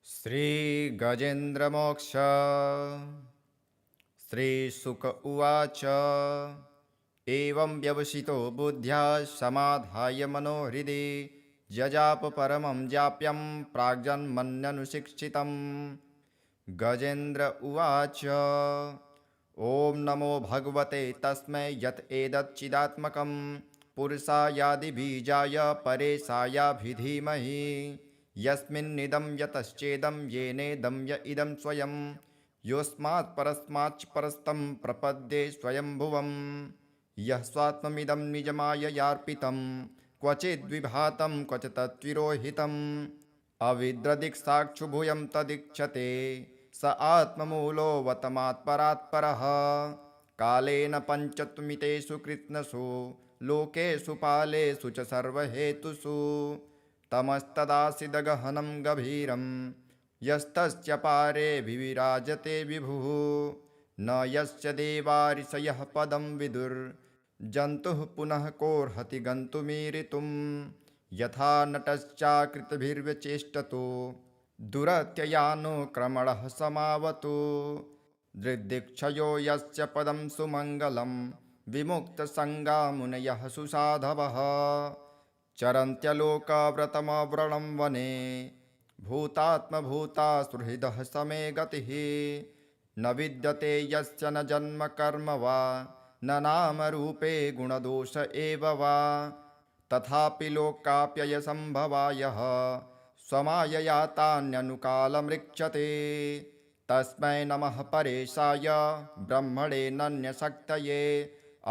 श्रीगजेन्द्रमोक्ष श्रीशुक उवाच एवं व्यवसितो बुद्ध्या समाधाय मनोहृदि जजाप परमं जाप्यं प्राग्जन्मन्यनुशिक्षितम्। गजेन्द्र उवाच ॐ नमो भगवते तस्मै यत् एतच्चिदात्मकं पुरुषायादिबीजाय परेशायाभिधीमहि यस्मिन्निदं यतश्चेदं येनेदं य इदं स्वयं योऽस्मात् परस्माच्च परस्तं प्रपद्ये स्वयंभुवम् यः स्वात्ममिदं निजमाययार्पितं क्वचिद्विभातं क्वच तत्विरोहितम् अविद्रदिक्साक्षुभूयं तदीक्षते स आत्ममूलोऽवतमात्परात्परः कालेन पञ्चत्वमितेषु कृत्स्नसु लोकेषु पालेषु च सर्वहेतुषु तमस्तदासीदगहनं गभीरं यस्तस्य पारे विविराजते विभुः न यस्य देवारिषयः पदं विदुर्जन्तुः पुनः कोऽर्हति गन्तुमीरितुम् यथा नटश्चाकृतभिर्व्यचेष्टतो दुरत्ययानुक्रमणः समावतु दृग्दिक्षयो यस्य पदं सुमङ्गलं विमुक्तसङ्गा मुनयः सुसाधवः चरन्त्यलोकव्रतमव्रणं वने भूतात्मभूता सुहृदः समे गतिः न विद्यते यस्य न जन्म कर्म वा न नामरूपे गुणदोष एव वा तथापि लोकाप्ययसम्भवायः स्वमायया तान्यनुकालमृक्षते तस्मै नमः परेशाय ब्रह्मणे नन्यशक्तये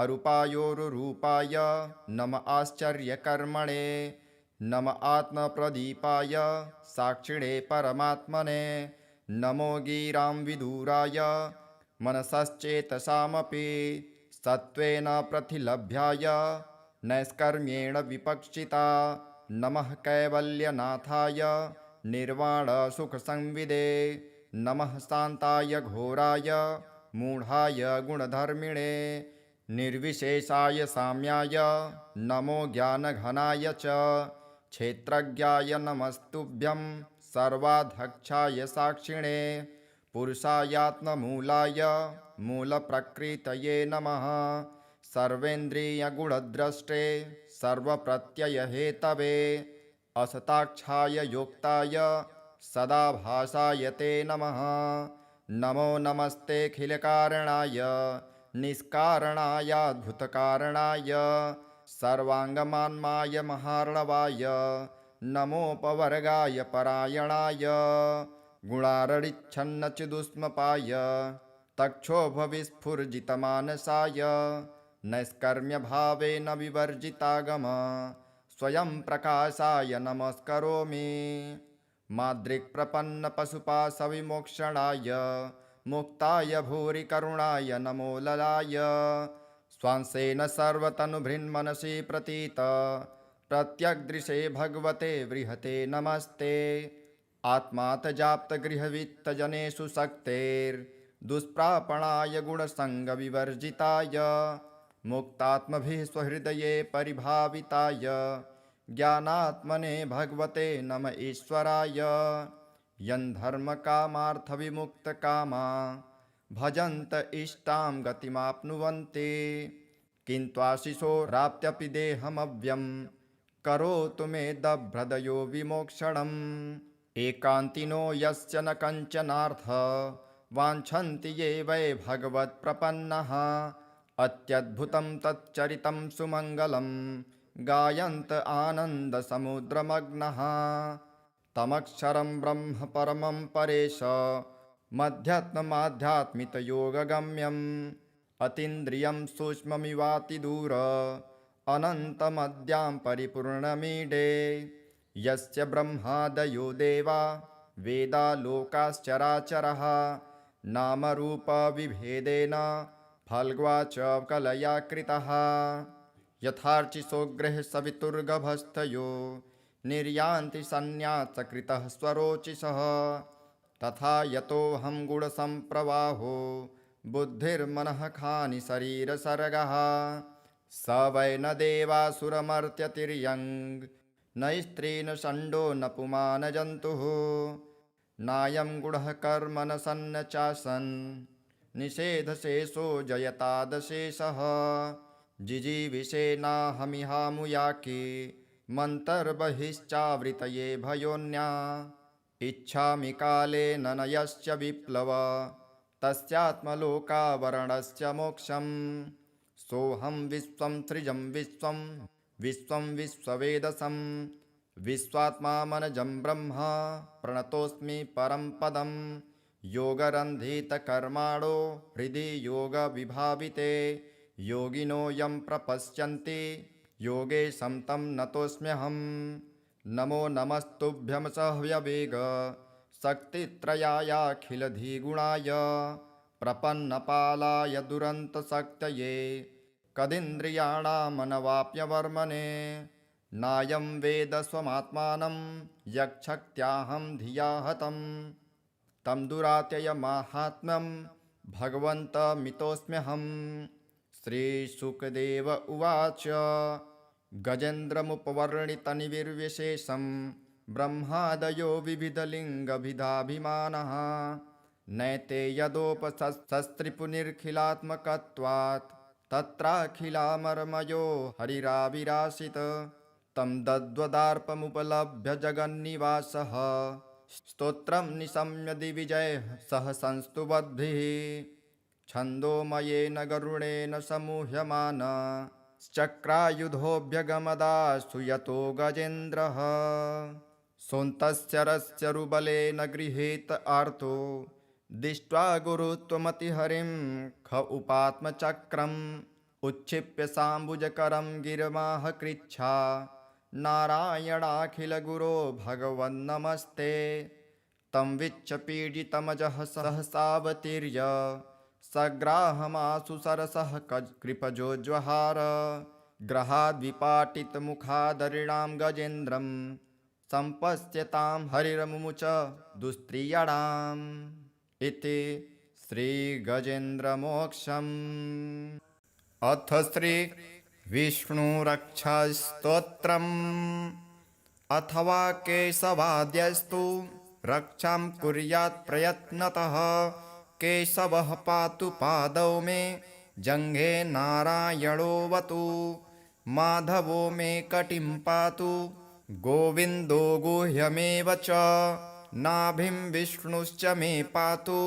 अरूपायोरुरूपाय नम आश्चर्यकर्मणे नम आत्मप्रदीपाय साक्षिणे परमात्मने नमो गिरां विदुराय मनसश्चेतसामपि सत्त्वेन प्रतिलभ्याय नैष्कर्म्येण विपक्षिता नमः कैवल्यनाथाय निर्वाणसुखसंविदे नमः शान्ताय घोराय मूढाय गुणधर्मिणे निर्विशेषाय साम्याय नमो ज्ञानघनाय च क्षेत्रज्ञाय नमस्तुभ्यं सर्वाध्यक्षाय साक्षिणे पुरुषायात्ममूलाय मूलप्रकृतये नमः सर्वेन्द्रियगुणद्रष्टे सर्वप्रत्ययहेतवे असताक्षाय योक्ताय सदाभासाय ते नमः नमो नमस्तेऽखिलकारणाय निष्कारणायाद्भुतकारणाय सर्वाङ्गमान्माय महार्णवाय नमोपवर्गाय परायणाय गुणारडिच्छन्नचिदुष्मपाय तक्षोभविस्फुर्जितमानसाय नैष्कर्म्यभावेन विवर्जितागम स्वयं प्रकाशाय नमस्करोमि माद्रिक्प्रपन्नपशुपाशविमोक्षणाय मुक्ताय भूरि करुणाय नमो ललाय स्वांसेन सर्वतनुभृन्मनसि प्रतीत प्रत्यग्दृशे भगवते बृहते नमस्ते आत्मातजाप्तगृहवित्तजनेषु शक्तेर्दुष्प्रापणाय गुणसङ्गविवर्जिताय मुक्तात्मभिः स्वहृदये परिभाविताय ज्ञानात्मने भगवते नम ईश्वराय यन्धर्मकामार्थविमुक्तकामा भजन्त इष्टां गतिमाप्नुवन्ति किन्त्वाशिशोराप्त्यपि देहमव्यं करोतु मे दभ्रदयो विमोक्षणम् एकान्तिनो यस्य न कञ्चनार्थ वाञ्छन्ति ये वै भगवत्प्रपन्नः अत्यद्भुतं तच्चरितं सुमङ्गलं गायन्त आनन्दसमुद्रमग्नः तमक्षरं ब्रह्म परमं परेश मध्यात्ममाध्यात्मितयोगगम्यम् अतीन्द्रियं सूक्ष्ममिवातिदूर अनन्तमद्यां परिपूर्णमीडे यस्य ब्रह्मादयो देवा वेदा लोकाश्चराचरः नामरूपविभेदेन फल्ग्वाच कलया कृतः यथार्चिसोग्रः सवितुर्गभस्थयो निर्यान्ति सन्न्यासकृतः स्वरोचिषः तथा यतोऽहं गुणसम्प्रवाहो बुद्धिर्मनः खानि शरीरसर्गः स वै न देवासुरमर्त्यतिर्यङ् न स्त्री न षण्डो न पुमान् जन्तुः नायं गुणः कर्म न सन्न चासन् निषेधशेषो जयतादशेषः जिजीविषेनाहमिहामुयाके मन्तर्बहिश्चावृतये भयोन्या इच्छामि काले ननयश्च विप्लव तस्यात्मलोकावरणस्य मोक्षम् सोऽहं विश्वं सृजं विश्वं विश्वं विश्ववेदसं विश्वात्मा मनजं ब्रह्म प्रणतोऽस्मि परं पदं योगरन्धितकर्माणो हृदि योगविभाविते योगिनो यं प्रपश्यन्ति योगेशं तं नतोऽस्म्यहम् नमो नमस्तुभ्यं सह्यवेग शक्तित्रयायाखिलधिगुणाय प्रपन्नपालाय दुरन्तशक्तये कदिन्द्रियाणामनवाप्यवर्मणे नायं वेद स्वमात्मानं यक्षक्त्याहं धिया हतं तं दुरात्ययमाहात्म्यं भगवन्तमितोऽस्म्यहम् श्रीशुकदेव उवाच गजेन्द्रमुपवर्णितनिर्विशेषं ब्रह्मादयो विविधलिङ्गभिधाभिमानः नैते यदोपशस्त्रिपुनिर्खिलात्मकत्वात् तत्राखिलामर्मयो हरिराविरासित तं दद्वदार्पमुपलभ्य जगन्निवासः स्तोत्रं निशम्य दिविजयः सह संस्तुवद्भिः छन्दोमयेन गरुडेन समूह्यमान चक्रायुधोऽभ्यगमदास्तु यतो गजेन्द्रः सोऽन्तस्य रस्यरुबलेन गृहीत आर्तो दृष्ट्वा गुरुत्वमतिहरिं ख उपात्मचक्रम् उच्छिप्य साम्बुजकरं गिरमाह कृच्छा नारायणाखिलगुरो भगवन्नमस्ते तं विच्छपीडितमजः सहसावतीर्य सग्राहमासु सरसः कृपजोज्वहार ग्रहाद्विपाटितमुखादरिणां गजेन्द्रं सम्पश्यतां हरिरमुमुच दुस्त्रियणाम् इति श्रीगजेन्द्रमोक्षम्। अथ श्रीविष्णुरक्षास्तोत्रम्। अथवा केशवाद्यस्तु रक्षां कुर्यात् प्रयत्नतः केशवः पातु पादौ मे जङ्घे नारायणोऽवतु माधवो मे कटिं पातु गोविन्दो गुह्यमेव च नाभिं विष्णुश्च मे पातु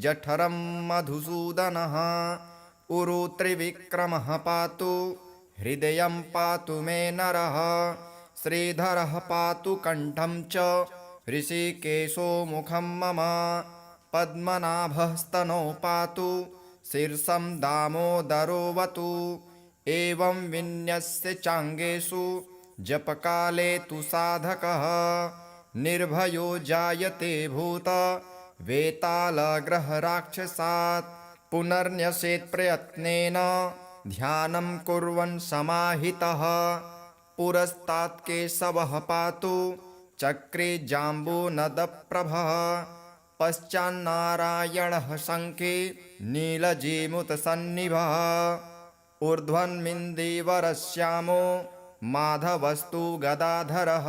जठरं मधुसूदनः उरु त्रिविक्रमः पातु हृदयं पातु मे नरः श्रीधरः पातु कण्ठं च ऋषिकेशो मुखं मम पद्मनाभस्तनौ पातु शीर्षं दामोदरोऽवतु एवं विन्यस्य चाङ्गेषु जपकाले तु साधकः निर्भयो जायते भूत वेतालग्रहराक्षसात् पुनर्न्यसेत् प्रयत्नेन ध्यानं कुर्वन् समाहितः पुरस्तात् केशवः पातु चक्रे जाम्बूनदप्रभः पश्चान्नारायणः शङ्खे नीलजीमुतसन्निभः ऊर्ध्वन्मिन्दीवरश्यामो माधवस्तु गदाधरः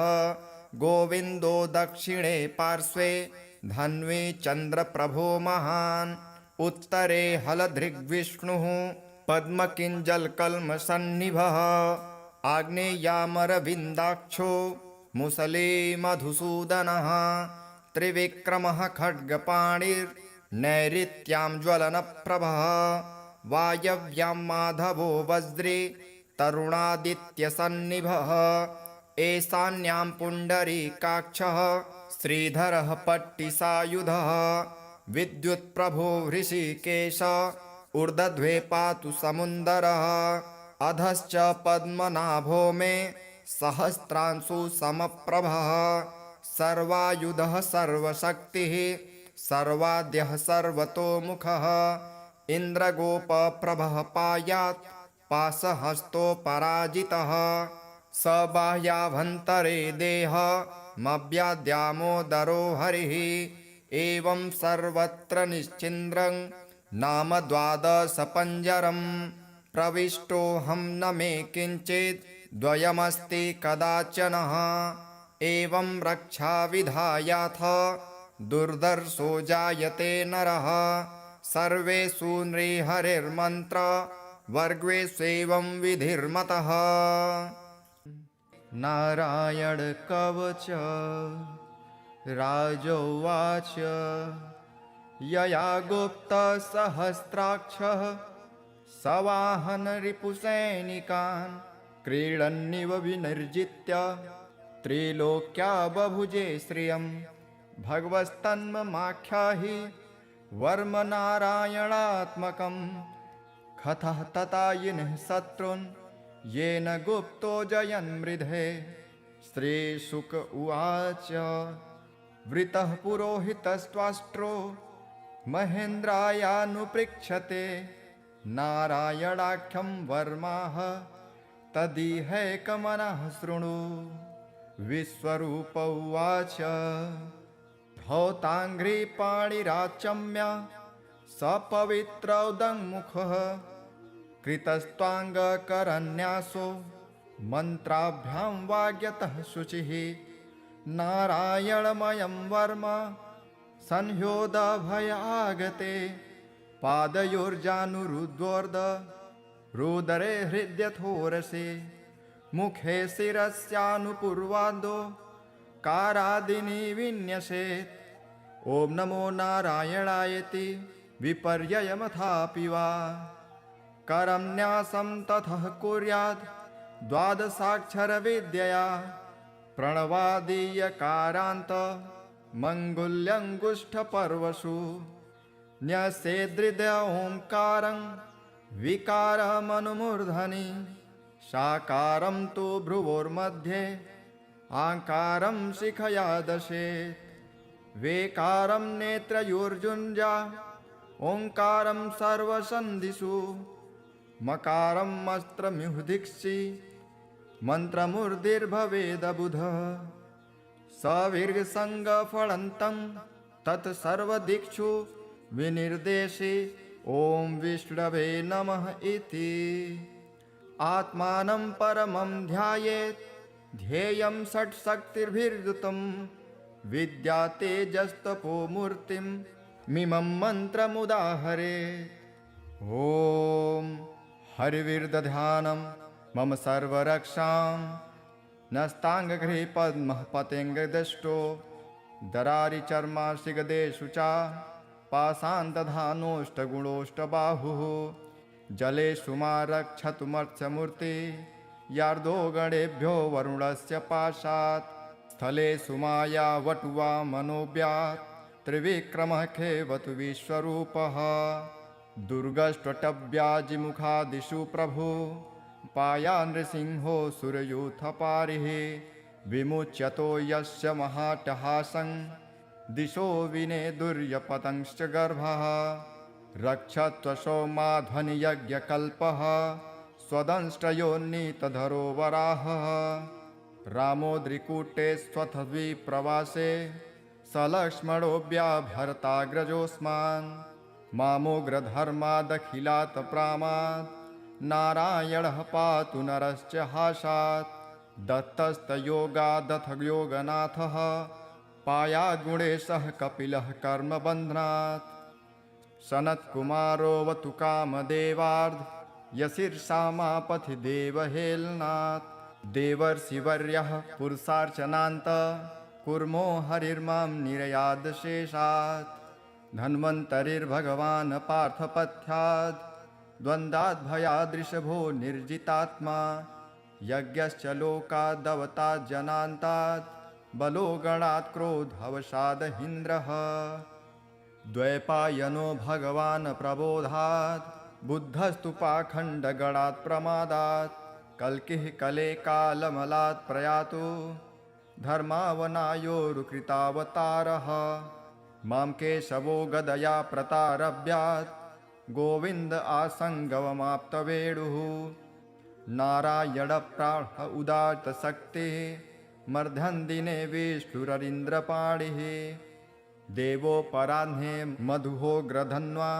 गोविन्दो दक्षिणे पार्श्वे धन्वी चन्द्रप्रभो महान् उत्तरे हलधृग्विष्णुः पद्मकिञ्जलकल्मषन्निभः आग्नेयामरविन्दाक्षो मुसले मधुसूदनः त्रिविक्रमः खड्गपाणिर्नैऋत्यां ज्वलनप्रभः वायव्यां माधवो वज्रे तरुणादित्यसन्निभः ईशान्यां पुण्डरीकाक्षः श्रीधरः पट्टिसायुधः विद्युत्प्रभो हृषीकेश ऊर्ध्वे पातु समुन्दरः अधश्च पद्मनाभो मे सहस्रांशु समप्रभः सर्वायुधः सर्वशक्तिः सर्वाद्यः सर्वतोमुखः इन्द्रगोपप्रभः पायात् पाशहस्तोपराजितः स बाह्याभ्यन्तरे देहमव्याद्यामोदरो हरिः एवं सर्वत्र निश्चिन्द्रं नाम द्वादशपञ्जरं प्रविष्टोऽहं न मे किञ्चित् द्वयमस्ति कदाचनः एवं रक्षाविधायाथ दुर्धर्षो जायते नरः सर्वेषु नृहरिर्मन्त्र वर्गेष्वेवं विधिर्मतः। नारायण कवच राजोवाच यया गुप्तसहस्राक्षः सवाहन रिपुसैनिकान् क्रीडन्निव विनिर्जित्य त्रिलोक्या बभुजे श्रियं भगवस्तन्ममाख्याहि वर्म नारायणात्मकं कथः ततायिनः शत्रून् येन गुप्तो जयन्मृधे। श्रीशुक उवाच वृतः पुरोहितस्त्वाष्ट्रो महेन्द्रायानुपृच्छते नारायणाख्यं वर्माः तदिहैकमनः शृणु। विश्वरूप उवाच धौताङ्घ्रिपाणिराचम्य सपवित्रौदङ्मुखः कृतस्त्वाङ्गकरन्यासो मन्त्राभ्यां वाग्यतः शुचिः। नारायणमयं वर्म संह्योदभयागते पादयोर्जानुरुद्वोर्ध रुदरे हृद्यथोरसे मुखे शिरस्यानुपूर्वादो कारादिनि विन्यसेत्। ॐ नमो नारायणायति विपर्ययमथापि वा करं न्यासं ततः कुर्याद् द्वादशाक्षरविद्यया प्रणवादीयकारान्त मङ्गुल्यङ्गुष्ठपर्वसु न्यसेदृदय ओङ्कारं विकारमनुमूर्धनि साकारं तु भ्रुवोर्मध्ये आकारं शिखया दशेत्। वेकारं नेत्रयोर्जुञ्जा ओङ्कारं सर्वसन्धिषु मकारं अस्त्रमिहुदिक्षि मन्त्रमूर्धिर्भवेदबुधः। सविर्गसङ्गफलन्तं तत्सर्वदिक्षु विनिर्देशे ॐ विष्णवे नमः इति। आत्मानं परमं ध्यायेत् ध्येयं षट्शक्तिर्भिर्युतं विद्या तेजस्तपो मूर्तिं मिमं मन्त्रमुदाहरेत्। ॐ हरिविर्दध्यानं मम सर्वरक्षां नस्ताङ्गगृहे पद्मः पतेङ्गदष्टो दरारिचर्माशिगदेषु च पाषाणदधानोष्टगुणोष्टबाहुः जलेषु मा रक्षतु मत्स्यमूर्ति यार्दो गणेभ्यो वरुणस्य पाशात् स्थलेषु माया वटुवा मनोव्यात् त्रिविक्रमः खेवतु विश्वरूपः दुर्गष्ट्वटव्याजिमुखादिषु प्रभु पाया नृसिंहो सुरयूथपारिः विमुच्यतो यस्य महाटहासं दिशो विनेदुर्यपतंश्च गर्भः रक्षत्वशो माध्वनियज्ञकल्पः स्वदंष्ट्रयोन्नीतधरो वराहः रामोद्रिकूटे स्वथद्विप्रवासे सलक्ष्मणोऽभ्याभरताग्रजोऽस्मान् मामोग्रधर्मादखिलात् प्रामात् नारायणः पातु नरश्च हासात् दत्तस्तयोगादथ योगनाथः पायाद्गुणेशः कपिलः कर्मबन्धनात् सनत्कुमारोऽवतु कामदेवार्ध यशीर्षामापथि देवहेलनात् देवर्षिवर्यः पुरुषार्चनान्त कुर्मो हरिर्मां निरयादशेषात् धन्वन्तरिर्भगवान् पार्थपथ्याद् द्वन्द्वाद्भयादृशभो निर्जितात्मा यज्ञश्च लोकादवतात् जनान्तात् बलो गणात् क्रोधवशादहीन्द्रः द्वैपायनो भगवान् प्रबोधात् बुद्धस्तु पाखण्डगणात् प्रमादात् कल्किः कले कालमलात् प्रयातु धर्मावनायोरुकृतावतारः मां केशवो गदया प्रतारभ्यात् गोविन्द आसङ्गवमाप्तवेणुः नारायणप्राण उदात्तशक्तिः मर्धन्दिने विष्णुररीन्द्रपाणिः देवोपराह्ने मधुहोग्रधन्वा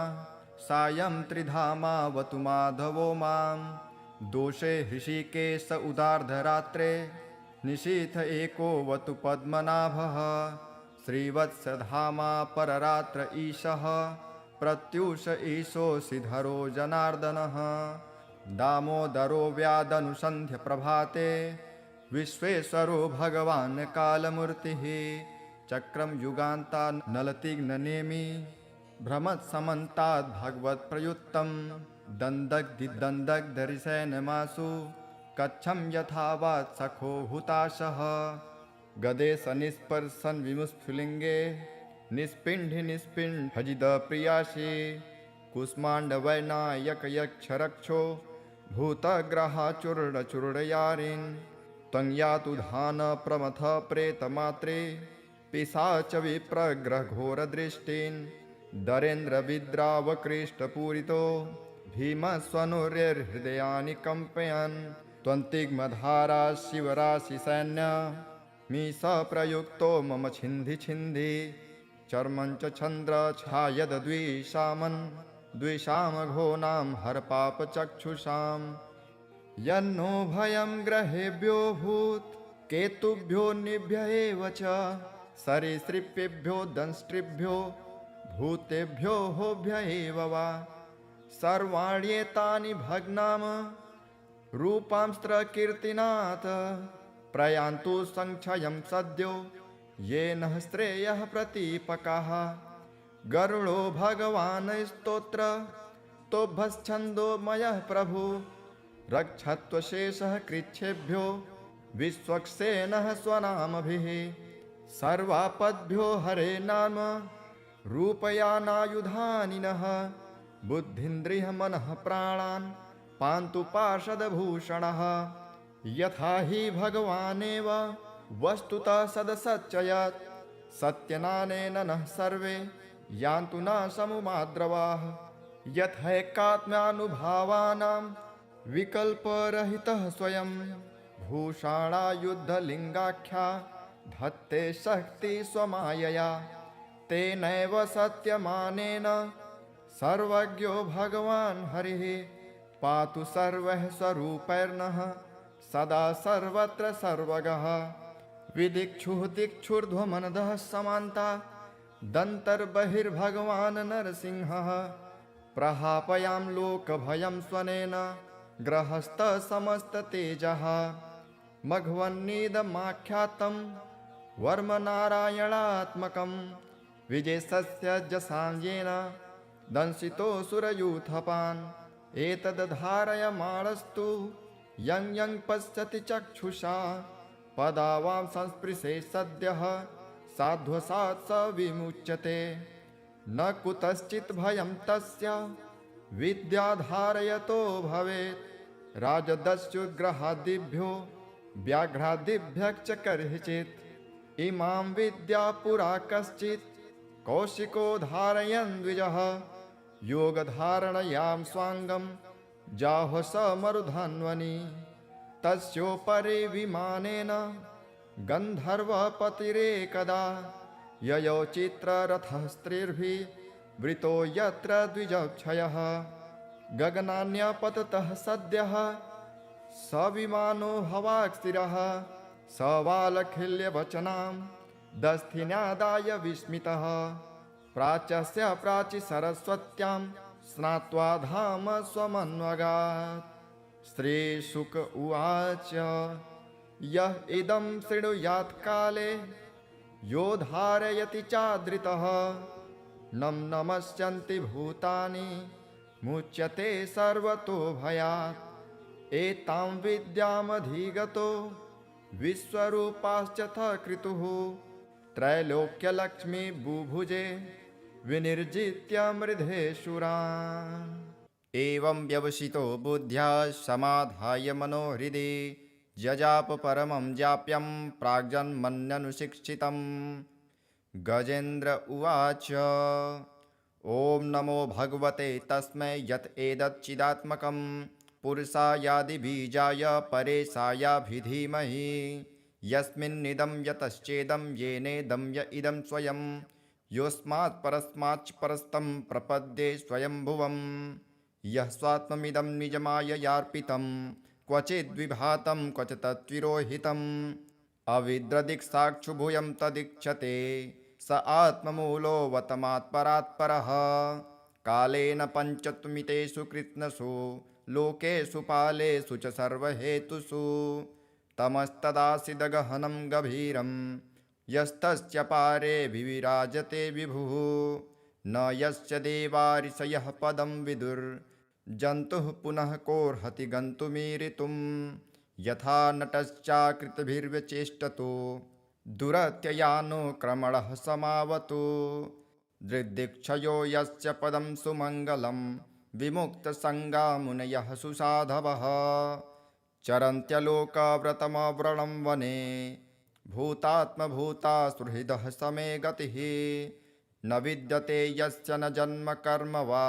सायं त्रिधामावतु माधवो मां दोषे हृषिकेश उदार्धरात्रे निशीथ एकोऽवतु पद्मनाभः श्रीवत्सधामा पररात्र ईशः प्रत्यूष ईशोऽसिधरो जनार्दनः दामोदरो व्यादनुसन्ध्य प्रभाते विश्वेश्वरो भगवान् कालमूर्तिः चक्रं युगान्ता नलतिग्ननेमि भ्रमत्समन्ताद् भगवत्प्रयुक्तं दन्दग्धिदन्दग्धरिसेनमासु कच्छं यथावत् सखो हुताशः गदेश निस्पर्शन विमुस्फुलिङ्गे निस्पिण्ढि निस्पिण्ढजिदप्रियासि कुष्माण्डवैनायकयक्षरक्षो भूतग्रहाचूर्णचूर्णयारिन् त्वं यातु धान प्रमथ प्रेतमात्रे पिशाच विप्रग्रहघोरदृष्टिन् दरेन्द्रविद्रावकृष्टपूरितो भीमस्वनुर्हृदयानि कम्पयन् त्वन्तिग्मधारा शिवराशिसैन्य मीश प्रयुक्तो मम छिन्धि छिन्धि चर्मं च छन्द्रछायद्विषामन् द्विषामघोनां हरपापचक्षुषां यन्नो भयं ग्रहेभ्यो भूत् केतुभ्यो निभ्य एव च सरीसृपेभ्यो दंष्ट्रिभ्यो भूतेभ्यो होभ्य एव वा सर्वाण्येतानि भग्नाम रूपांस्त्रकीर्तिनाथ प्रयान्तु संक्षयं सद्यो येन श्रेयः प्रतीपकाः गरुडो भगवान् स्तोत्र तोभश्छन्दो मयः प्रभु रक्षत्वशेषः कृच्छेभ्यो विश्वक्सेनः स्वनामभिः सर्वापद्भ्यो हरे नाम रूपयानायुधानिनः बुद्धिन्द्रियः मनः प्राणान् पान्तु पार्षदभूषणः यथा हि भगवानेव वस्तुतः सदसच्चयत् सत्यनानेन नः सर्वे यान्तु न समुमाद्रवाः यथैकात्म्यानुभावानां विकल्परहितः स्वयं भूषाणायुद्धलिङ्गाख्या धत्ते शक्ति स्वमायया तेनैव सत्यमानेन सर्वज्ञो भगवान् हरिः पातु सर्वः स्वरूपैर्नः सदा सर्वत्र सर्वगः विदिक्षुः दिक्षुर्ध्वमनदः समान्ता दन्तर्बहिर्भगवान् नरसिंहः प्रहापयां लोकभयं स्वनेन ग्रहस्थसमस्ततेजः मघवन्नीदमाख्यातं वर्मनारायणात्मकं विजयस्य जसाञ्जेन दंशितो सुरयूथपान् एतद्धारयमाणस्तु यं यं पश्यति चक्षुषा पदावां संस्पृशे सद्यः साध्वसात् स विमुच्यते न कुतश्चित् भयं तस्य विद्याधारयतो भवेत् राजदस्युग्रहादिभ्यो व्याघ्रादिभ्यः च कर्हिचित् इमां विद्या पुरा कश्चित् कौशिको धारयन् द्विजः योगधारणयां स्वाङ्गं जाहो स मरुधन्वनि तस्योपरि विमानेन गन्धर्वपतिरेकदा ययौ चित्ररथस्त्रिभिः वृतो यत्र द्विजक्षयः गगनान्यपततः सद्यः स विमानो हवाक्स्थिरः स वालखिल्यवचनां दस्थिन्यादाय विस्मितः प्राच्यस्य प्राचि सरस्वत्यां स्नात्वा धाम स्वमन्वगात् श्रीशुक उवाच यः इदं शृणुयात् काले यो धारयति चादृतः नं नमस्यन्ति भूतानि मुच्यते सर्वतो भयात् एतां विद्यामधिगतो विश्वरूपाश्चथ क्रतुः त्रैलोक्यलक्ष्मी बुभुजे विनिर्जित्य मृधेशुरान् एवं व्यवसितो बुद्ध्या समाधाय मनोहृदि जजाप परमं जाप्यं प्राग्जन्मन्यनुशिक्षितं गजेन्द्र उवाच ॐ नमो भगवते तस्मै यत् एतच्चिदात्मकं पुरुषायादिबीजाय परेशायाभिधीमहि यस्मिन्निदं यतश्चेदं येनेदं य इदं स्वयं योऽस्मात् परस्माच्च परस्तं प्रपद्ये स्वयंभुवं यः स्वात्ममिदं निजमाययार्पितं क्वचिद्विभातं क्वच तत्विरोहितम् अविद्रदिक्साक्षुभूयं तदीक्षते स आत्ममूलोऽवतमात्परात्परः कालेन पञ्चत्वमितेषु कृत्स्नसु लोकेषु पालेषु च सर्वहेतुषु तमस्तदासीदगहनं गभीरं यस्तस्य पारे विविराजते विभुः न यस्य देवारिषयः पदं विदुर्जन्तुः पुनः कोऽर्हति गन्तुमीरितुं यथा नटश्चाकृतिभिर्व्यचेष्टतो दुरत्ययानुक्रमणः समावतु दृग्दिक्षयो यस्य पदं सुमङ्गलं विमुक्तसङ्गा मुनयः सुसाधवः चरन्त्यलोकव्रतमव्रणं वने भूतात्मभूता सुहृदः समे गतिः न विद्यते यस्य न जन्म कर्म वा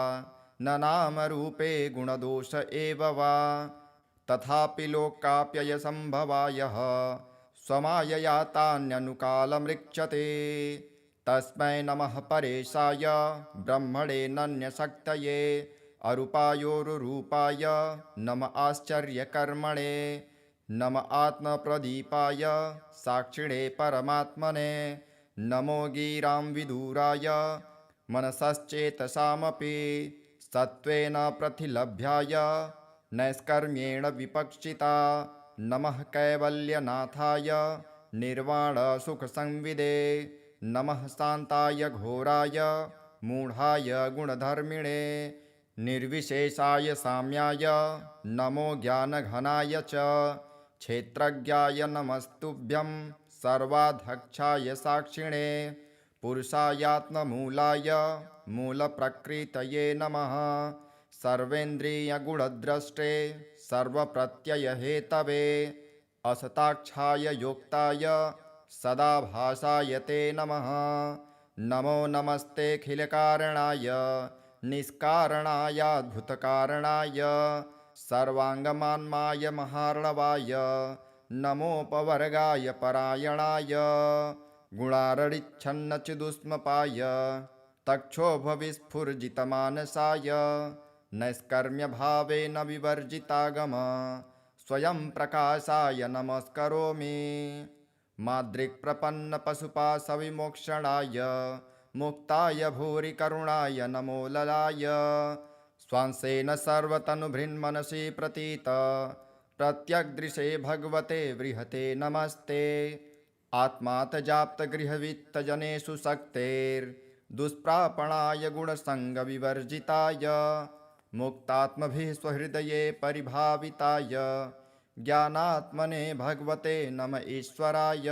न नामरूपे गुणदोष एव वा तथापि लोकाप्ययसम्भवायः स्वमायया तान्यनुकालमृक्षते तस्मै नमः परेशाय ब्रह्मणे नन्यशक्तये अरूपायोरुरूपाय नम आश्चर्यकर्मणे नम आत्मप्रदीपाय साक्षिणे परमात्मने नमो गिरां विदुराय मनसश्चेतसामपि सत्त्वेन प्रतिलभ्याय नैष्कर्म्येण विपक्षिता नमः कैवल्यनाथाय निर्वाणसुखसंविदे नमः शान्ताय घोराय मूढाय गुणधर्मिणे निर्विशेषाय साम्याय नमो ज्ञानघनाय च क्षेत्रज्ञाय नमस्तुभ्यं सर्वाध्यक्षाय साक्षिणे पुरुषायात्ममूलाय मूलप्रकृतये नमः सर्वेन्द्रियगुणद्रष्टे सर्वप्रत्ययहेतवे असताक्षाय योक्ताय सदाभासाय ते नमः नमो नमस्तेऽखिलकारणाय निष्कारणायाद्भुतकारणाय सर्वाङ्गमान्माय महार्णवाय नमोपवर्गाय परायणाय गुणारडिच्छन्नचिदुष्मपाय तक्षोभविस्फुर्जितमानसाय नैष्कर्म्यभावेन विवर्जितागम स्वयं प्रकाशाय नमस्करोमि माद्रिक्प्रपन्नपशुपाशविमोक्षणाय मुक्ताय भूरि करुणाय नमो ललाय स्वांसेन सर्वतनुभृन्मनसि प्रतीत प्रत्यग्दृशे भगवते बृहते नमस्ते आत्मातजाप्तगृहवित्तजनेषु शक्तेर्दुष्प्रापणाय गुणसङ्गविवर्जिताय मुक्तात्मभिः स्वहृदये परिभाविताय ज्ञानात्मने भगवते नम ईश्वराय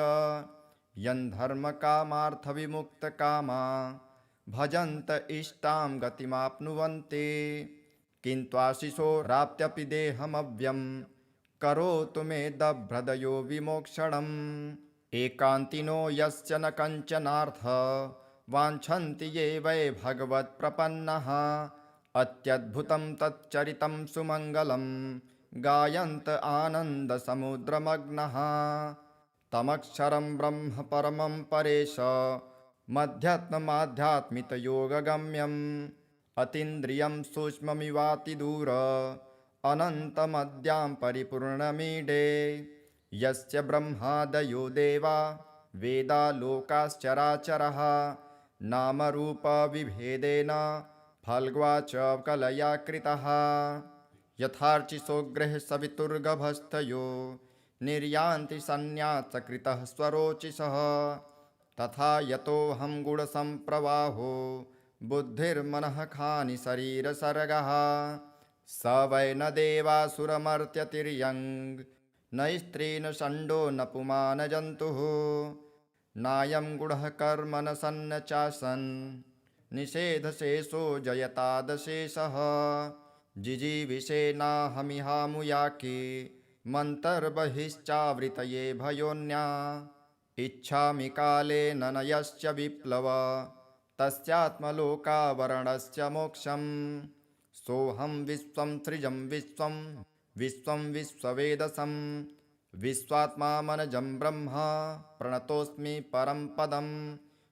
यन्धर्मकामार्थविमुक्तकामा भजन्त इष्टां गतिमाप्नुवन्ति किन्त्वाशिशोराप्त्यपि देहमव्यं करोतु मे दभ्रदयो विमोक्षणम् एकान्तिनो यस्य न कञ्चनार्थ वाञ्छन्ति ये वै भगवत्प्रपन्नः अत्यद्भुतं तच्चरितं सुमङ्गलं गायन्त आनन्दसमुद्रमग्नः तमक्षरं ब्रह्म परमं परेश मध्यात्ममाध्यात्मितयोगगम्यम् अतीन्द्रियं सूक्ष्ममिवातिदूर अनन्तमद्यां परिपूर्णमीडे यस्य ब्रह्मादयो देवा वेदा लोकाश्चराचरः नामरूपविभेदेन फल्ग्वा च कलया कृतः यथार्चिसोग्रः सवितुर्गभस्थयो निर्यान्ति सन्न्यासकृतः स्वरोचिषः तथा यतोऽहं गुणसम्प्रवाहो बुद्धिर्मनः खानि शरीरसर्गः स वै न देवासुरमर्त्यतिर्यङ् न स्त्री न षण्डो न पुमान् जन्तुः नायं गुणः कर्म न सन्न चासन् निषेधशेषो जयतादशेषः जिजीविषेनाहमिहामुयाके मन्तर्बहिश्चावृतये भयोन्या इच्छामि कालेन न यस्य विप्लव तस्यात्मलोकावरणस्य मोक्षम् सोऽहं विश्वं सृजं विश्वं विश्वं विश्ववेदसं विश्वात्मामनजं ब्रह्म प्रणतोऽस्मि परं पदं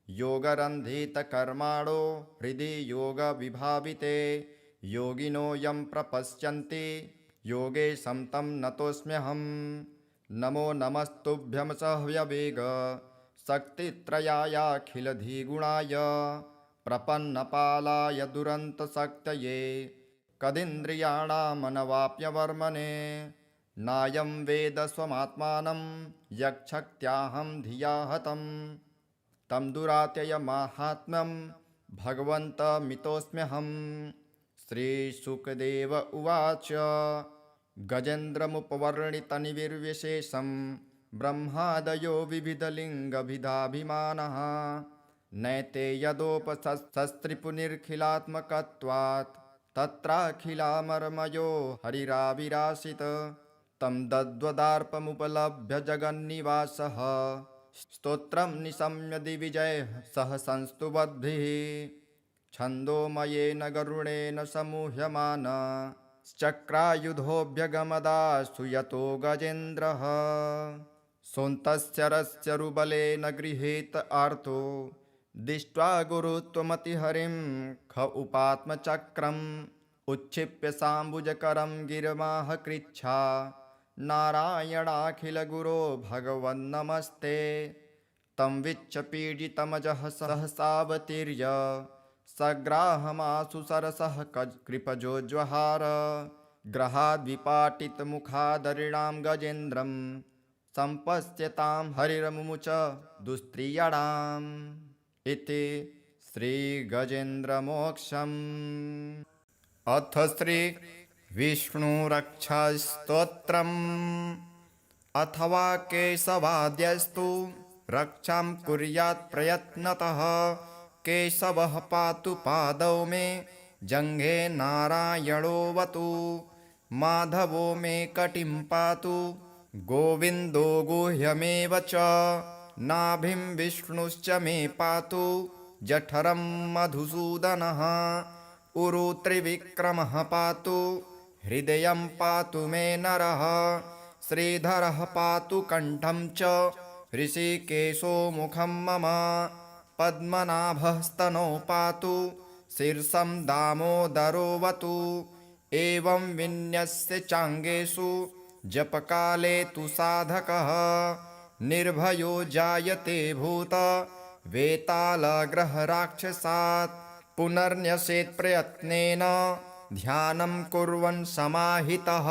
योगरन्धितकर्माणो हृदि योगविभाविते योगिनो यं प्रपश्यन्ति योगेशं तं नतोऽस्म्यहम् नमो नमस्तुभ्यं सह्यवेग शक्तित्रयायाखिलधिगुणाय प्रपन्नपालाय दुरन्तशक्तये कदिन्द्रियाणामनवाप्यवर्मणे नायं वेद स्वमात्मानं यक्षक्त्याहं धिया हतं तं दुरात्ययमाहात्म्यं भगवन्तमितोऽस्म्यहं। श्रीशुकदेव उवाच गजेन्द्रमुपवर्णितनिर्विशेषं ब्रह्मादयो विविधलिङ्गभिधाभिमानः नैते यदोपसस्त्रिपुनिर्खिलात्मकत्वात् तत्राखिलामरमयो हरिराविरासीत् तं दद्वदार्पमुपलभ्य जगन्निवासः स्तोत्रं निशम्य दिविजयः सह संस्तुवद्भिः छन्दोमयेन गरुडेन समूह्यमान चक्रायुधोऽभ्यगमदास्तु यतो गजेन्द्रः सोऽन्तस्य रस्यरुबलेन गृहीत आर्तो दृष्ट्वा गुरुत्वमतिहरिं ख उपात्मचक्रम् उच्छिप्य साम्बुजकरं गिरमाह कृच्छा नारायणाखिलगुरो भगवन्नमस्ते तं विच्छपीडितमजः सहसावतीर्य सग्राहमासु सरसः कृपजोज्वहार ग्रहाद्विपाटितमुखादरिणां गजेन्द्रं सम्पश्यतां हरिरमुमुच दुस्त्रियणाम् इति श्रीगजेन्द्रमोक्षम्। अथ श्रीविष्णुरक्षास्तोत्रम्। अथवा केशवाद्यस्तु रक्षां कुर्यात् प्रयत्नतः केशवः पातु पादौ मे जङ्घे नारायणोऽवतु माधवो मे कटिं पातु गोविन्दो गुह्यमेव च नाभिं विष्णुश्च मे पातु जठरं मधुसूदनः उरु त्रिविक्रमः पातु हृदयं पातु मे नरः श्रीधरः पातु कण्ठं च ऋषिकेशो मुखं मम पद्मनाभस्तनौ पातु शीर्षं दामोदरोऽवतु एवं विन्यस्य चाङ्गेषु जपकाले तु साधकः निर्भयो जायते भूत वेतालग्रहराक्षसात् पुनर्न्यसेत् प्रयत्नेन ध्यानं कुर्वन् समाहितः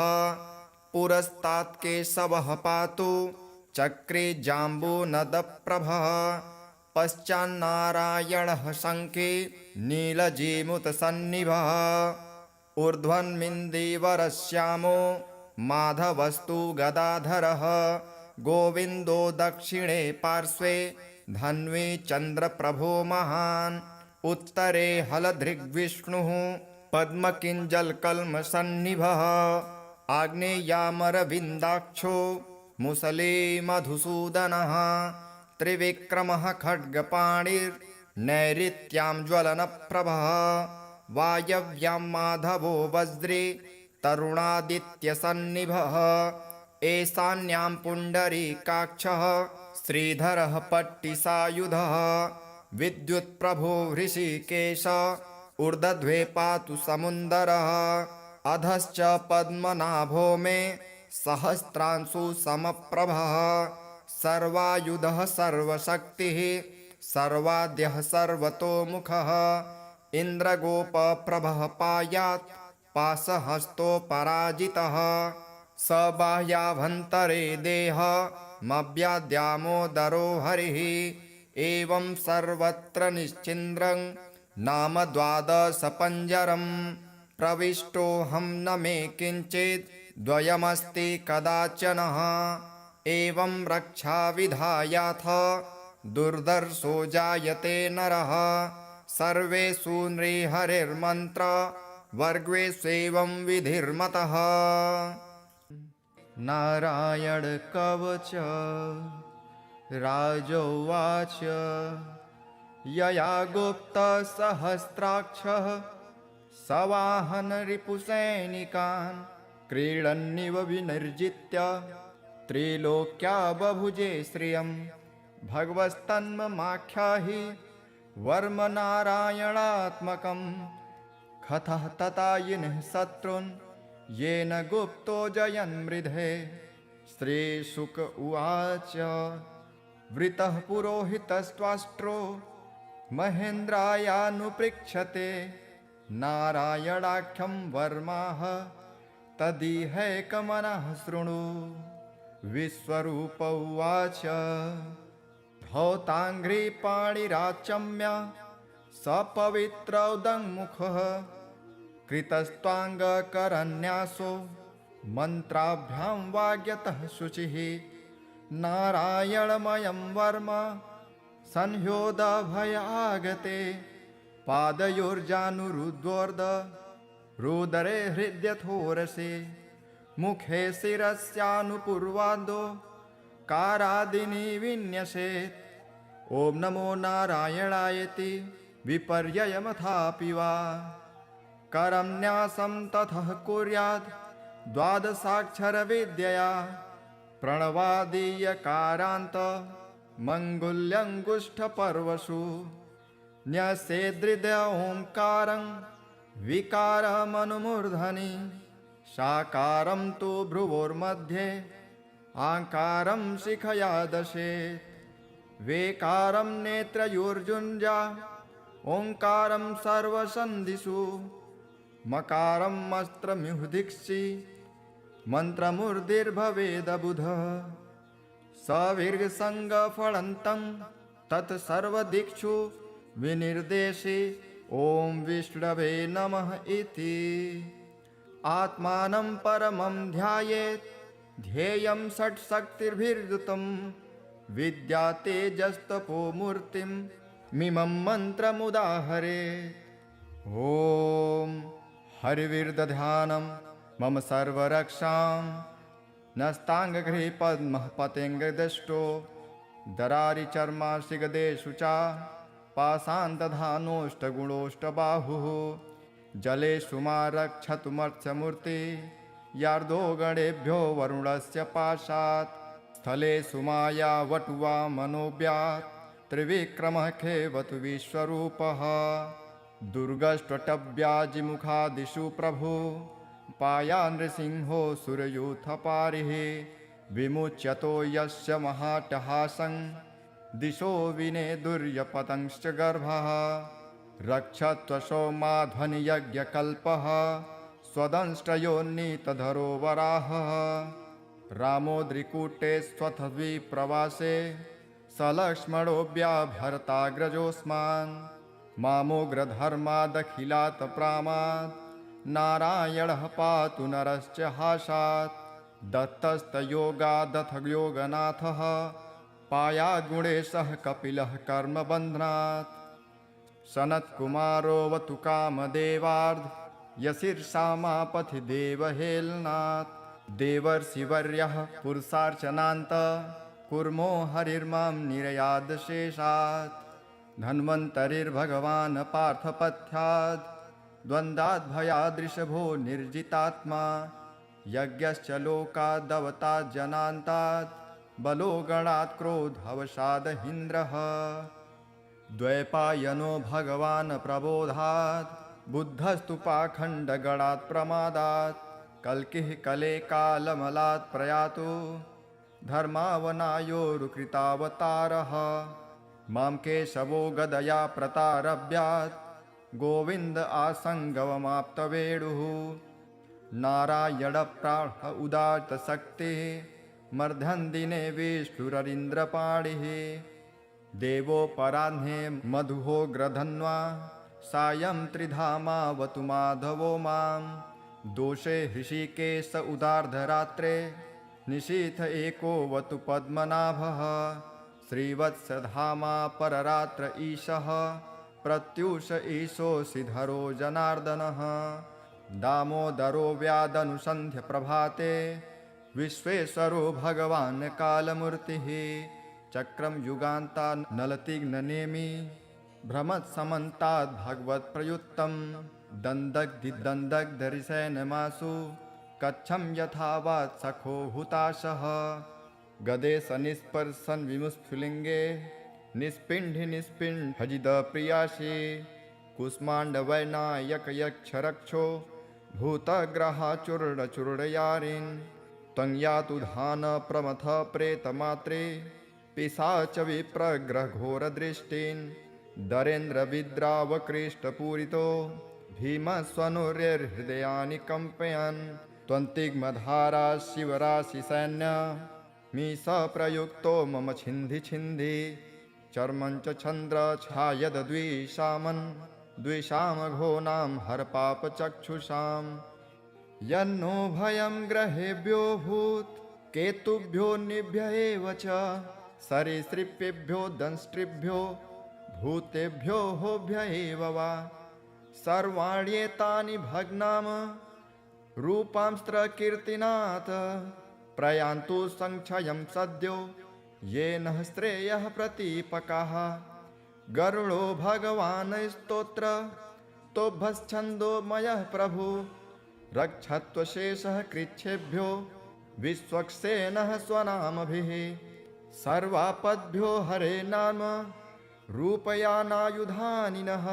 पुरस्तात् केशवः पातु चक्रे जाम्बूनदप्रभः पश्चान्नारायणः शङ्खे नीलजीमुतसन्निभः ऊर्ध्वन्मिन्दीवरश्यामो माधवस्तु गदाधरः गोविन्दो दक्षिणे पार्श्वे धन्वी चन्द्रप्रभो महान् उत्तरे हलधृग्विष्णुः पद्मकिञ्जलकल्मषन्निभः आग्नेयामरविन्दाक्षो मुसले मधुसूदनः त्रिविक्रमः खड्गपाणिर्नैऋत्यां ज्वलनप्रभः वायव्यां माधवो वज्रे तरुणादित्यसन्निभः ईशान्यां पुण्डरीकाक्षः श्रीधरः पट्टिसायुधः विद्युत्प्रभो हृषीकेश ऊर्ध्वे पातु समुन्दरः अधश्च पद्मनाभो मे सहस्रांशु समप्रभः सर्वायुधः सर्वशक्तिः सर्वाद्यः सर्वतोमुखः इन्द्रगोपप्रभः पायात् पाशहस्तोपराजितः स बाह्याभ्यन्तरे देहमव्याद्यामोदरो हरिः एवं सर्वत्र निश्चिन्द्रं नाम द्वादशपञ्जरं प्रविष्टोऽहं न मे किञ्चित् द्वयमस्ति कदाचनः एवं रक्षाविधायाथ दुर्धर्षो जायते नरः सर्वेषु नृहरिर्मन्त्र वर्गेष्वेवं विधिर्मतः। नारायण कवच राजोवाच यया गुप्तसहस्राक्षः सवाहन रिपुसैनिकान् क्रीडन्निव विनिर्जित्य त्रिलोक्या बभुजे श्रियं भगवस्तन्ममाख्याहि वर्म नारायणात्मकं कथः ततायिनः शत्रून् येन गुप्तो जयन् मृधे। श्रीशुक उवाच वृतः पुरोहितस्त्वाष्ट्रो महेन्द्रायानुपृक्षते नारायणाख्यं वर्माः तदिहैकमनः शृणु। विश्वरूप उवाच धौताङ्घ्रिपाणिराचम्य सपवित्रौदङ्मुखः कृतस्त्वाङ्गकरन्यासो मन्त्राभ्यां वाग्यतः शुचिः नारायणमयं वर्म संह्योदभयागते पादयोर्जानुरुद्वोर्ध रुदरे हृद्यथोरसे मुखे शिरस्यानुपूर्वादो कारादिनी विन्यसेत्। ॐ नमो नारायणायति विपर्ययमथापि वा करं न्यासं ततः कुर्यात् द्वादशाक्षरविद्यया प्रणवादीयकारान्त मङ्गुल्यङ्गुष्ठपर्वसु न्यसेदृदय ओङ्कारं विकारमनुमूर्धनि साकारं तु भ्रुवोर्मध्ये आकारं शिखया दशेत्। वेकारं नेत्रयोर्जुञ्जा ओङ्कारं सर्वसन्धिषु मकारं मस्त्रमिहुदिक्षि मन्त्रमूर्धिर्भवेदबुधः सविर्गसङ्गफलन्तं तत्सर्वदिक्षु विनिर्देशे ॐ विष्णवे नमः इति। आत्मानं परमं ध्यायेत् ध्येयं षट्शक्तिर्भिर्युतं विद्या तेजस्तपो मूर्तिं मिमं मन्त्रमुदाहरेत्। ॐ हरिविर्दध्यानं मम सर्वरक्षां नस्ताङ्गघ्रे पद्मः पतेङ्गदष्टो दरारिचर्माशिगदेषु च पाषाणदधानोष्टगुणोष्टबाहुः जलेषु मा रक्षतुमर्त्यमूर्ति यार्दो गणेभ्यो वरुणस्य पाशात् स्थलेषु माया वटुवा मनोव्यात् त्रिविक्रमः खेवतु विश्वरूपः दुर्गष्ट्वटव्याजिमुखादिषु प्रभु पाया नृसिंहो सुरयूथपारिः विमुच्यतो यस्य महाटहासं दिशो विनेदुर्यपतंश्च गर्भः रक्षत्वशो माध्वनियज्ञकल्पः स्वदंष्ट्रयोन्नीतधरो वराहः रामोद्रिकूटे स्वथद्विप्रवासे सलक्ष्मणोऽव्याभरताग्रजोऽस्मान् मामोग्रधर्मादखिलात् प्रामात् नारायणः पातु नरश्च हासात् दत्तस्तयोगादथ योगनाथः पायाद्गुणेशः कपिलः कर्मबन्धनात् सनत्कुमारोऽवतु कामदेवार्ध यशीर्षामापथि देवहेलनात् देवर्षिवर्यः पुरुषार्चनान्त कुर्मो हरिर्मां निरयादशेषात् धन्वन्तरिर्भगवान् पार्थपथ्याद् द्वन्द्वाद्भयादृशभो निर्जितात्मा यज्ञश्च लोकादवतात् जनान्तात् बलो गणात् क्रोधवशादहीन्द्रः द्वैपायनो भगवान् प्रबोधात् बुद्धस्तु पाखण्डगणात् प्रमादात् कल्किः कले कालमलात् प्रयातु धर्मावनायोरुकृतावतारः मां केशवो गदया प्रतारभ्यात् गोविन्द आसङ्गवमाप्तवेणुः नारायणप्राह उदात्तशक्तिः मर्धन्दिने विष्णुररीन्द्रपाणिः देवोपराह्ने मधुहोग्रधन्वा सायं त्रिधामावतु माधवो मां दोषे हृषिकेश उदार्धरात्रे निशीथ एकोऽवतु पद्मनाभः श्रीवत्सधामा पररात्र ईशः प्रत्यूष ईशोऽसिधरो जनार्दनः दामोदरो व्यादनुसन्ध्यप्रभाते विश्वेश्वरो भगवान् कालमूर्तिः चक्रं युगान्ता नलतिग्ननेमि भ्रमत्समन्ताद् भगवत्प्रयुक्तं दन्दग्धिदन्दग्धरिसेनमासु कच्छं यथावात् सखो हुताशः गदे सनिस्पर्शन विमुस्फुलिङ्गे निस्पिण्ढि निस्पिण्ढजिदप्रियासि कुष्माण्डवैनायकयक्षरक्षो भूतग्रहाचूर्णचूर्णयारिन् त्वं यातु धान प्रमथ प्रेतमात्रे पिशाच विप्रग्रघोरदृष्टीन् दरेन्द्रविद्रावकृष्टपूरितो भीमस्वनुर्हृदयानि कम्पयन् त्वन्तिग्मधारा शिवराशिसैन्य मीश प्रयुक्तो मम छिन्धि छिन्धि चर्मं च छन्द्रछायद्विषामन् द्विषामघोनां हरपापचक्षुषाम् यन्नो भयं ग्रहेभ्यो भूत् केतुभ्यो निभ्य एव च सरीसृपेभ्यो दंष्ट्रिभ्यो भूतेभ्यो होभ्य एव वा सर्वाण्येतानि भग्नाम रूपांस्त्रकीर्तिनाथ प्रयान्तु संक्षयं सद्यो येन श्रेयः प्रतीपकाः गरुडो भगवान् स्तोत्र तोभश्छन्दोमयः प्रभु रक्षत्वशेषः कृच्छेभ्यो विश्वक्सेनः स्वनामभिः सर्वापद्भ्यो हरे नाम रूपयानायुधानि नः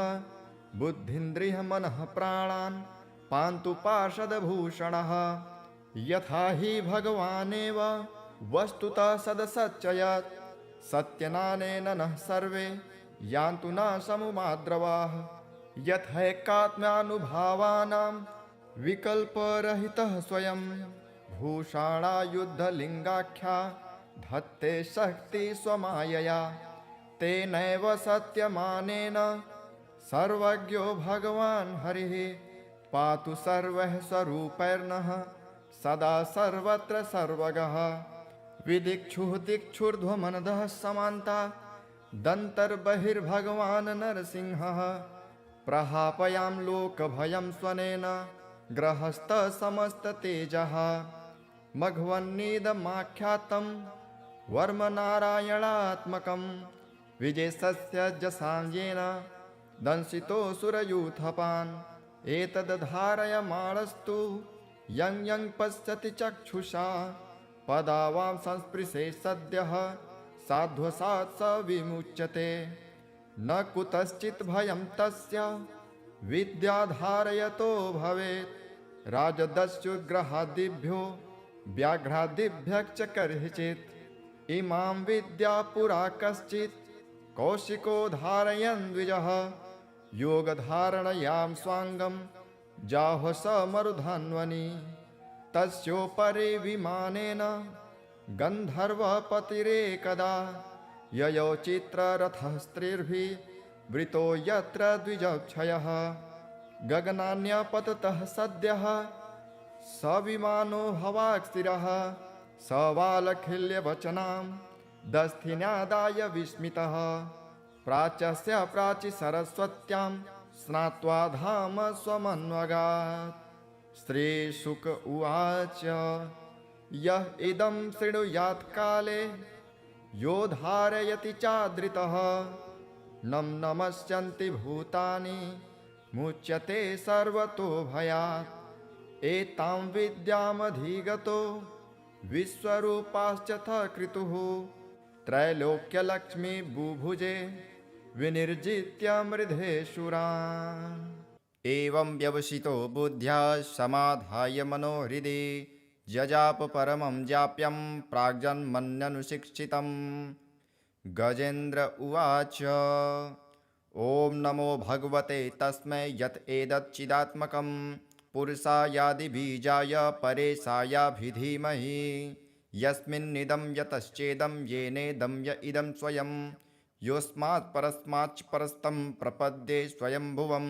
बुद्धिन्द्रियमनः प्राणान् पान्तु पार्षदभूषणः यथा हि भगवानेव वस्तुतः सदसच्चयत् सत्यनानेन नः सर्वे यान्तु न समुमाद्रवाः यथैकात्म्यानुभावानां विकल्परहितः स्वयं भूषाणायुद्धलिङ्गाख्या धत्ते शक्ति स्वमायया तेनैव सत्यमानेन सर्वज्ञो भगवान् हरिः पातु सर्वः स्वरूपैर्नः सदा सर्वत्र सर्वगः विदिक्षुः दिक्षुर्ध्वमनदः समान्ता दन्तर्बहिर्भगवान् नरसिंहः प्रहापयां लोकभयं स्वनेन ग्रहस्थ समस्ततेजः मघवन्निदमाख्यातं वर्मनारायणात्मकं विजयस्य जसाञ्जेन दंशितोऽसुरयूथपान् एतद्धारयमाणस्तु यं यं पश्यति चक्षुषा पदावां संस्पृशे सद्यः साध्वसात् स विमुच्यते न कुतश्चित् भयं तस्य विद्याधारयतो भवेत् राजदस्युग्रहादिभ्यो व्याघ्रादिभ्यश्च कर्हिचित् इमां विद्या पुरा कश्चित् कौशिको धारयन् द्विजः योगधारणयां स्वाङ्गं जाह्व स मरुधन्वनि तस्योपरि विमानेन गन्धर्वपतिरेकदा ययौ चित्ररथः स्त्रीर्भिः वृतो यत्र द्विजक्षयः गगनान्यपततः सद्यः स विमानो हवाक्स्थिरः स वालखिल्यवचनां दस्थिन्यादाय विस्मितः प्राच्यस्य प्राचि सरस्वत्यां स्नात्वा धाम स्वमन्वगात् श्रीशुक उवाच यः इदं शृणुयात् काले यो धारयति चादृतः नं नमस्यन्ति भूतानि मुच्यते सर्वतो भयात् एतां विद्यामधिगतो विश्वरूपाश्च कृतुः त्रैलोक्यलक्ष्मी बुभुजे विनिर्जित्य मृधेशुरान् एवं व्यवसितो बुद्ध्या समाधाय मनोहृदि जजाप परमं जाप्यं प्राग्जन्मन्यनुशिक्षितं गजेन्द्र उवाच ॐ नमो भगवते तस्मै यत् एतच्चिदात्मकं पुरुषायादिबीजाय परेशायाभिधीमहि यस्मिन्निदं यतश्चेदं येनेदं य इदं स्वयं योऽस्मात् परस्माच्च परस्तं प्रपद्ये स्वयंभुवं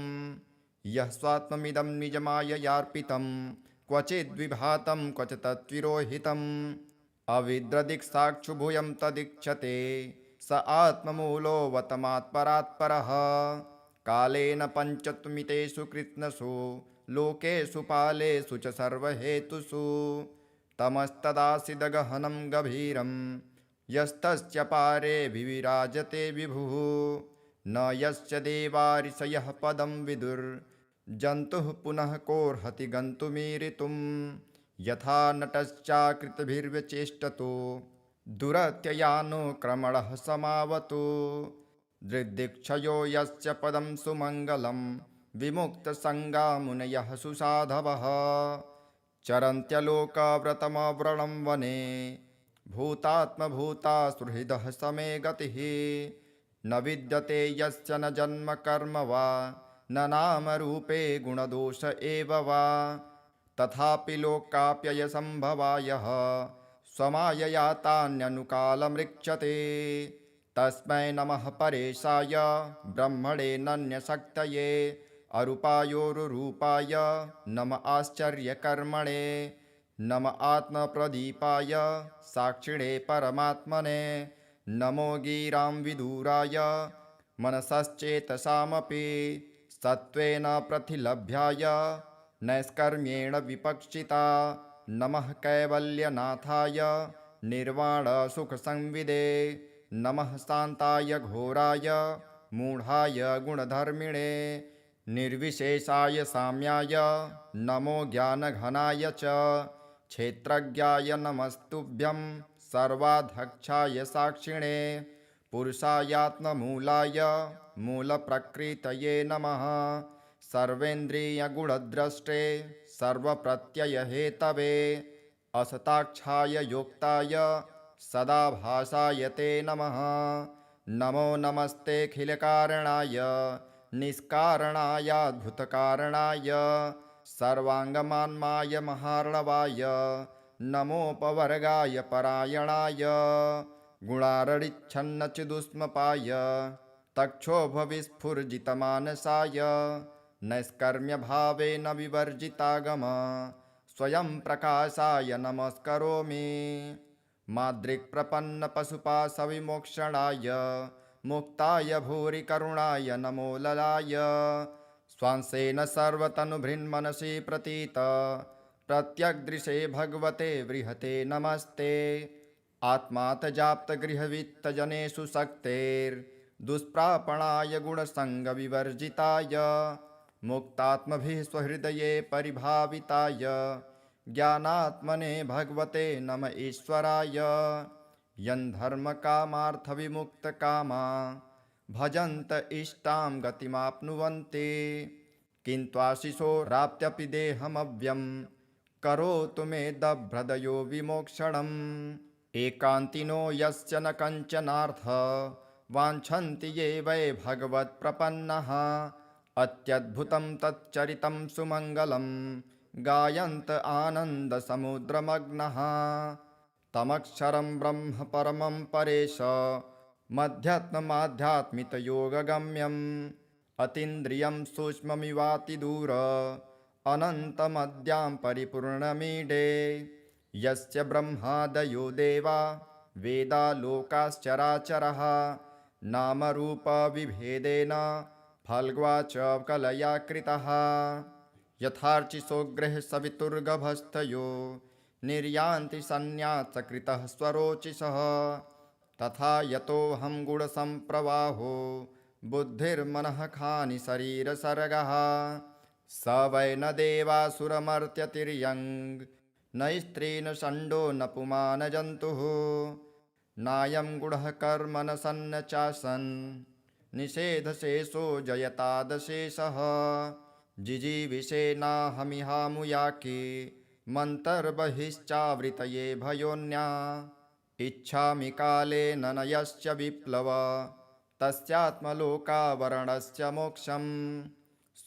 यः स्वात्ममिदं निजमाययार्पितं क्वचिद्विभातं क्वच तत्विरोहितम् अविद्रदिक्साक्षुभूयं तदीक्षते स आत्ममूलो वतमात्परात्परः कालेन पञ्चत्वमितेषु कृत्स्नसु लोकेषु पालेषु च सर्वहेतुषु तमस्तदासीदगहनं गभीरं यस्तस्य पारे विविराजते विभुः न यस्य देवारिषयः पदं विदुर्जन्तुः पुनः कोर्हति गन्तुमीरितुं यथा नटश्चाकृतिभिर्व्यचेष्टतो दुरत्ययानुक्रमणः समावतु दृग्दिक्षयो यस्य पदं सुमङ्गलं विमुक्तसङ्गा मुनयः सुसाधवः चरन्त्यलोकव्रतमव्रणं वने भूतात्मभूता सुहृदः समे गतिः न विद्यते यस्य न जन्म कर्म वा न नाम रूपे गुणदोष एव वा तथापि लोकाप्ययसम्भवायः स्वमायया तान्यनुकालमृक्षते तस्मै नमः परेशाय ब्रह्मणे नन्यशक्तये अरूपायोरुरूपाय नम आश्चर्यकर्मणे नम आत्मप्रदीपाय साक्षिणे परमात्मने नमो गिरां विदुराय मनसश्चेतसामपि सत्त्वेन प्रतिलभ्याय नैष्कर्म्येण विपक्षिता नमः कैवल्यनाथाय निर्वाणसुखसंविदे नमः शान्ताय घोराय मूढाय गुणधर्मिणे निर्विशेषाय साम्याय नमो ज्ञानघनाय च क्षेत्रज्ञाय नमस्तुभ्यं सर्वाध्यक्षाय साक्षिणे पुरुषायात्ममूलाय मूलप्रकृतये नमः सर्वेन्द्रियगुणद्रष्टे सर्वप्रत्ययहेतवे असताक्षाय योक्ताय सदाभासाय ते नमः नमो नमस्तेऽखिलकारणाय निष्कारणायाद्भुतकारणाय सर्वाङ्गमान्माय महार्णवाय नमोपवर्गाय परायणाय गुणारडिच्छन्नचिदुष्मपाय तक्षोभविस्फुर्जितमानसाय नैष्कर्म्यभावेन विवर्जितागम स्वयं प्रकाशाय नमस्करोमि माद्रिक्प्रपन्नपशुपाशविमोक्षणाय मुक्ताय भूरि करुणाय नमो ललाय स्वांसेन सर्वतनुभृन्मनसि प्रतीत प्रत्यग्दृशे भगवते बृहते नमस्ते आत्मातजाप्तगृहवित्तजनेषु शक्तेर्दुष्प्रापणाय गुणसङ्गविवर्जिताय मुक्तात्मभिः स्वहृदये परिभाविताय ज्ञानात्मने भगवते नम ईश्वराय यन्धर्मकामार्थविमुक्तकामा भजन्त इष्टां गतिमाप्नुवन्ति किन्त्वाशिशोराप्त्यपि देहमव्यं करोतु मे दभ्रदयो विमोक्षणम् एकान्तिनो यस्य न कञ्चनार्थ वाञ्छन्ति ये वै भगवत्प्रपन्नः अत्यद्भुतं तच्चरितं सुमङ्गलं गायन्त आनन्दसमुद्रमग्नः तमक्षरं ब्रह्म परमं परेश मध्यात्ममाध्यात्मितयोगगम्यम् अतीन्द्रियं सूक्ष्ममिवातिदूर अनन्तमद्यां परिपूर्णमीडे यस्य ब्रह्मादयो देवा वेदा लोकाश्चराचरः नामरूपविभेदेन फल्ग्वा च कलया कृतः यथार्चिसोग्रः सवितुर्गभस्थयो निर्यान्ति सन्न्यासकृतः स्वरोचिषः तथा यतोऽहं गुणसम्प्रवाहो बुद्धिर्मनः खानि शरीरसर्गः स वै न देवासुरमर्त्यतिर्यङ् न स्त्री न षण्डो न पुमान् जन्तुः नायं गुणः कर्म न सन्न चासन् निषेधशेषो जयतादशेषः जिजीविषेनाहमिहामुयाके मन्तर्बहिश्चावृतये भयोन्या इच्छामि कालेन न यश्च विप्लव तस्यात्मलोकावरणस्य मोक्षम्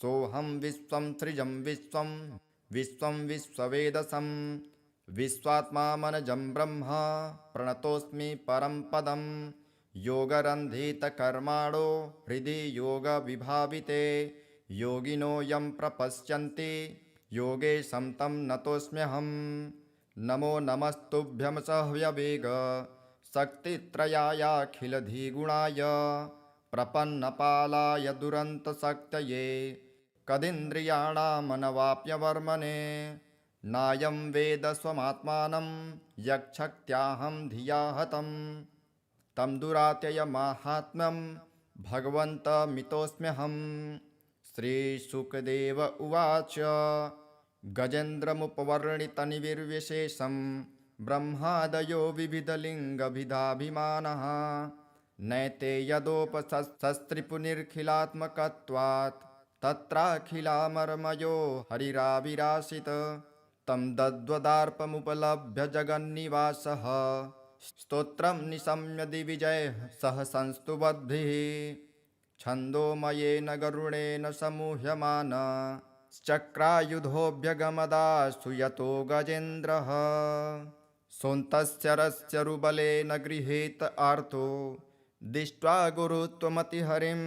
सोऽहं विश्वं सृजं विश्वं विश्वं विश्ववेदसं विश्वात्मामनजं ब्रह्म प्रणतोऽस्मि परं पदं योगरन्धितकर्माणो हृदि योगविभाविते योगिनो यं प्रपश्यन्ति योगेशं तं नतोऽस्म्यहं नमो नमस्तुभ्यं सह्यवेग शक्तित्रयायाखिलधिगुणाय प्रपन्नपालाय दुरन्तशक्तये कदिन्द्रियाणामनवाप्यवर्मणे नायं वेद स्वमात्मानं यक्षक्त्याहं धिया हतं तं दुरात्ययमाहात्म्यं भगवन्तमितोऽस्म्यहम् श्रीशुकदेव उवाच गजेन्द्रमुपवर्णितनिर्विशेषं ब्रह्मादयो विविधलिङ्गभिधाभिमानः नैते यदोपशस्त्रिपुनिर्खिलात्मकत्वात् तत्राखिलामर्मयो हरिराविराशित तं दद्वदार्पमुपलभ्य जगन्निवासः स्तोत्रं निशम्य दिविजयः सह संस्तुवद्भिः छन्दोमयेन गरुडेन समूह्यमान चक्रायुधोऽभ्यगमदास्तु यतो गजेन्द्रः सोऽन्तस्य रस्यरुबलेन गृहीत आर्तो दृष्ट्वा गुरुत्वमतिहरिं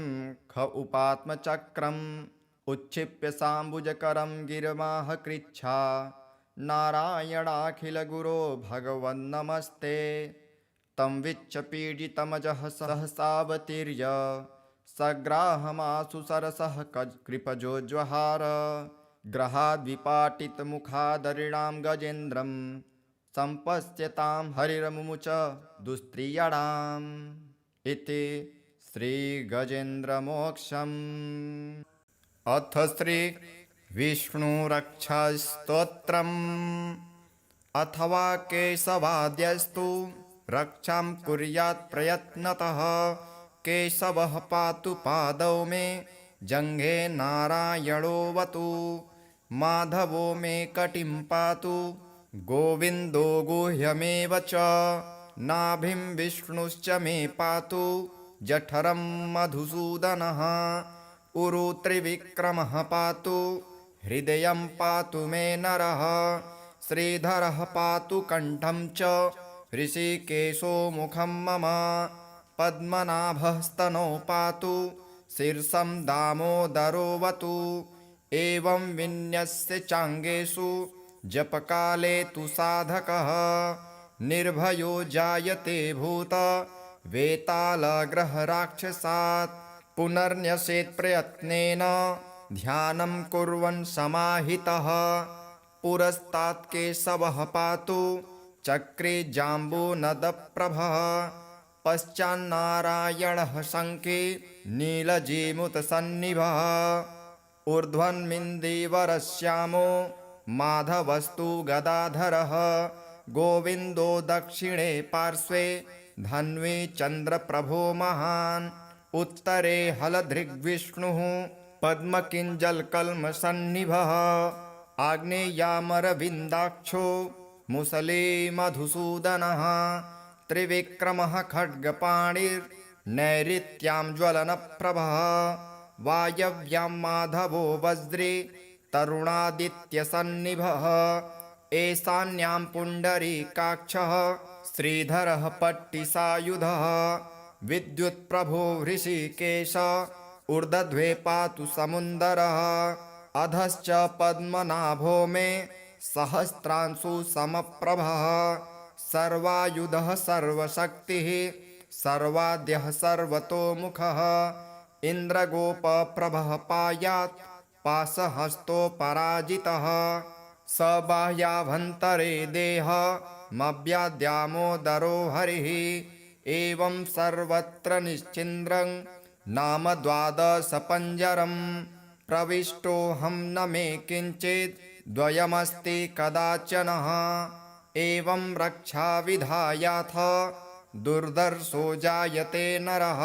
ख उपात्मचक्रम् उच्छिप्य साम्बुजकरं गिरमाह कृच्छा नारायणाखिलगुरो भगवन्नमस्ते तं विच्छ पीडितमजः सहसावतीर्य सग्राहमासु सरसः कृपजोज्वहार ग्रहाद्विपाटितमुखादरिणां गजेन्द्रं सम्पश्यतां हरिरमुमुच दुस्त्रियणाम् इति श्रीगजेन्द्रमोक्षम्। अथ श्री विष्णुरक्षास्तोत्रम्। अथवा केशवाद्यस्तु रक्षां कुर्यात् प्रयत्नतः केशवः पातु पादौ मे जङ्घे नारायणोऽवतु माधवो मे कटिं पातु गोविन्दो गुह्यमेव च नाभिं विष्णुश्च मे पातु जठरं मधुसूदनः उरु त्रिविक्रमः पातु हृदयं पातु मे नरः श्रीधरः पातु कण्ठं च ऋषिकेशो मुखं मम पद्मनाभः स्तनौ पातु शीर्षं दामोदरोऽवतु एवं विन्यस्य चाङ्गेषु जपकाले तु साधकः निर्भयो जायते भूत वेतालग्रहराक्षसात् पुनर्न्यसेत् प्रयत्नेन ध्यानं कुर्वन् समाहितः पुरस्तात् केशवः पातु चक्रे जाम्बूनदप्रभः पश्चान्नारायणः शङ्खे नीलजीमुतसन्निभः ऊर्ध्वन्मिन्दीवरश्यामो माधवस्तु गदाधरः गोविन्दो दक्षिणे पार्श्वे धन्वी चन्द्रप्रभो महान् उत्तरे हलधृग्विष्णुः पद्मकिञ्जलकल्मषन्निभः आग्नेयामरविन्दाक्षो मुसले मधुसूदनः त्रिविक्रमः खड्गपाणिर्नैऋत्यां ज्वलनप्रभः वायव्यां माधवो वज्रे तरुणादित्यसन्निभः ईशान्यां पुण्डरीकाक्षः श्रीधरः पट्टिसायुधः विद्युत्प्रभो हृषीकेश ऊर्ध्वे पातु समुन्दरः अधश्च पद्मनाभो मे सहस्रांशु समप्रभः सर्वायुधः सर्वशक्तिः सर्वाद्यः सर्वतोमुखः इन्द्रगोपप्रभः पायात् पाशहस्तो पराजितः स बाह्याभ्यन्तरे देहमव्याद्यामोदरो हरिः एवं सर्वत्र निश्चिन्द्रं नाम द्वादशपञ्जरं प्रविष्टोऽहं न मे किञ्चित् द्वयमस्ति कदाचनः एवं रक्षाविधायाथ दुर्धर्षो जायते नरः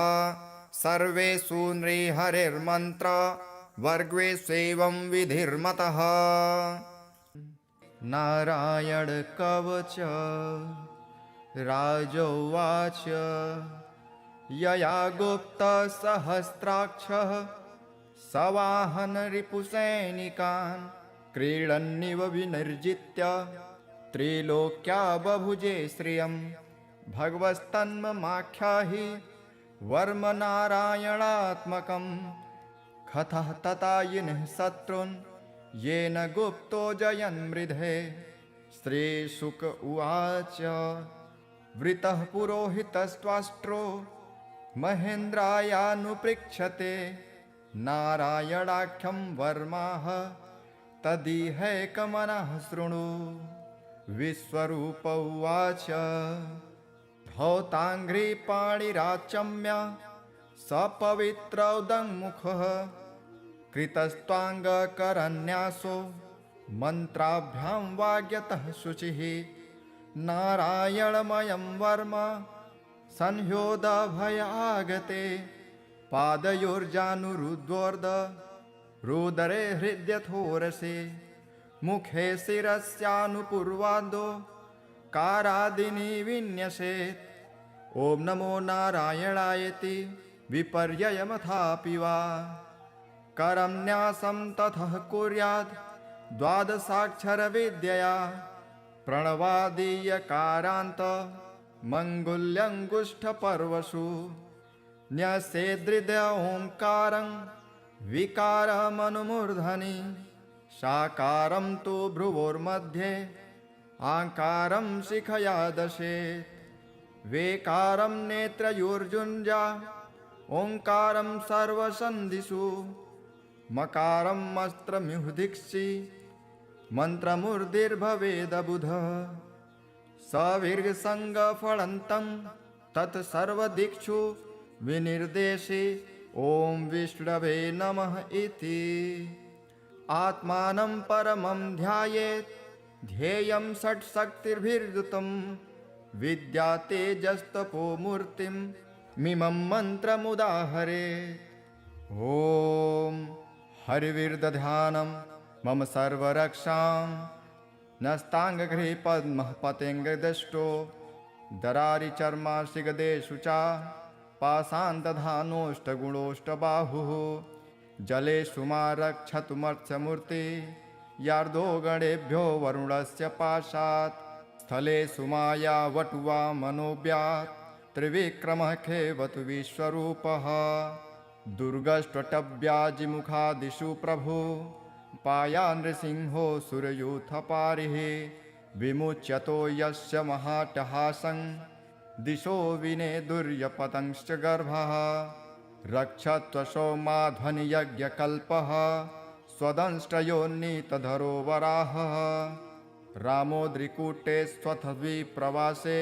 सर्वेषु नृहरिर्मन्त्र वर्गेष्वेवं विधिर्मतः। नारायण कवच राजोवाच यया गुप्तसहस्राक्षः सवाहन रिपुसैनिकान् क्रीडन्निव विनिर्जित्य त्रिलोक्या बभुजे श्रियं भगवस्तन्ममाख्याहि वर्म नारायणात्मकं कथः ततायिनः शत्रून् येन गुप्तो जयन्मृधे। श्रीशुक उवाच वृतः पुरोहितस्त्वाष्ट्रो महेन्द्रायानुपृक्षते नारायणाख्यं वर्माः तदिहैकमनः शृणु। विश्वरूप उवाच धौताङ्घ्रिपाणिराचम्य सपवित्रौदङ्मुखः कृतस्त्वाङ्गकरन्यासो मन्त्राभ्यां वाग्यतः शुचिः नारायणमयं वर्म संह्योदभयागते पादयोर्जानुरुद्वोर्ध रुदरे हृद्यथोरसे मुखे शिरस्यानुपूर्वादो कारादीनि विन्यसेत्। ॐ नमो नारायणायेति विपर्ययमथापि वा। करन्यासं ततः कुर्यात् द्वादशाक्षरविद्यया। प्रणवादीयकारान्त मङ्गुल्यङ्गुष्ठपर्वसु। न्यसेदृद ओङ्कारं विकारमनुमूर्धनि। साकारं तु भ्रुवोर्मध्ये आकारं शिखया दशेत्। वेकारं नेत्रयोर्जुञ्जा ओङ्कारं सर्वसन्धिषु। मकारं मस्त्रमिहुदिक्षि मन्त्रमूर्तिर्भवेदबुधः। सविर्गसङ्गफलन्तं तत्सर्वदिक्षु विनिर्देशे। ॐ विष्णवे नमः इति। आत्मानं परमं ध्यायेत् ध्येयं षट्शक्तिर्भिर्युतं। विद्या तेजस्तपो मूर्तिं मिमं मन्त्रमुदाहरेत्। ॐ हरिविर्दध्यानं मम सर्वरक्षां। नस्ताङ्गगृहे पद्मः पतेङ्गदष्टो। दरारिचर्माशिगदेषु च पाषाणदधानोऽष्टगुणोऽष्टबाहुः। जलेषु मा रक्षतु मत्स्यमूर्ति यार्दो गणेभ्यो वरुणस्य पाशात्। स्थलेषु माया वटुवा मनोव्यात् त्रिविक्रमः खेवतु विश्वरूपः। दुर्गष्ट्वटव्याजिमुखादिषु प्रभु पाया नृसिंहो सुरयूथपारिः। विमुच्यतो यस्य महाटहासं दिशो विनेदुर्यपतंश्च गर्भः। रक्षत्वशो माध्वनियज्ञकल्पः स्वदंष्ट्रयोन्नीतधरो वराहः। रामोद्रिकूटे स्वथद्विप्रवासे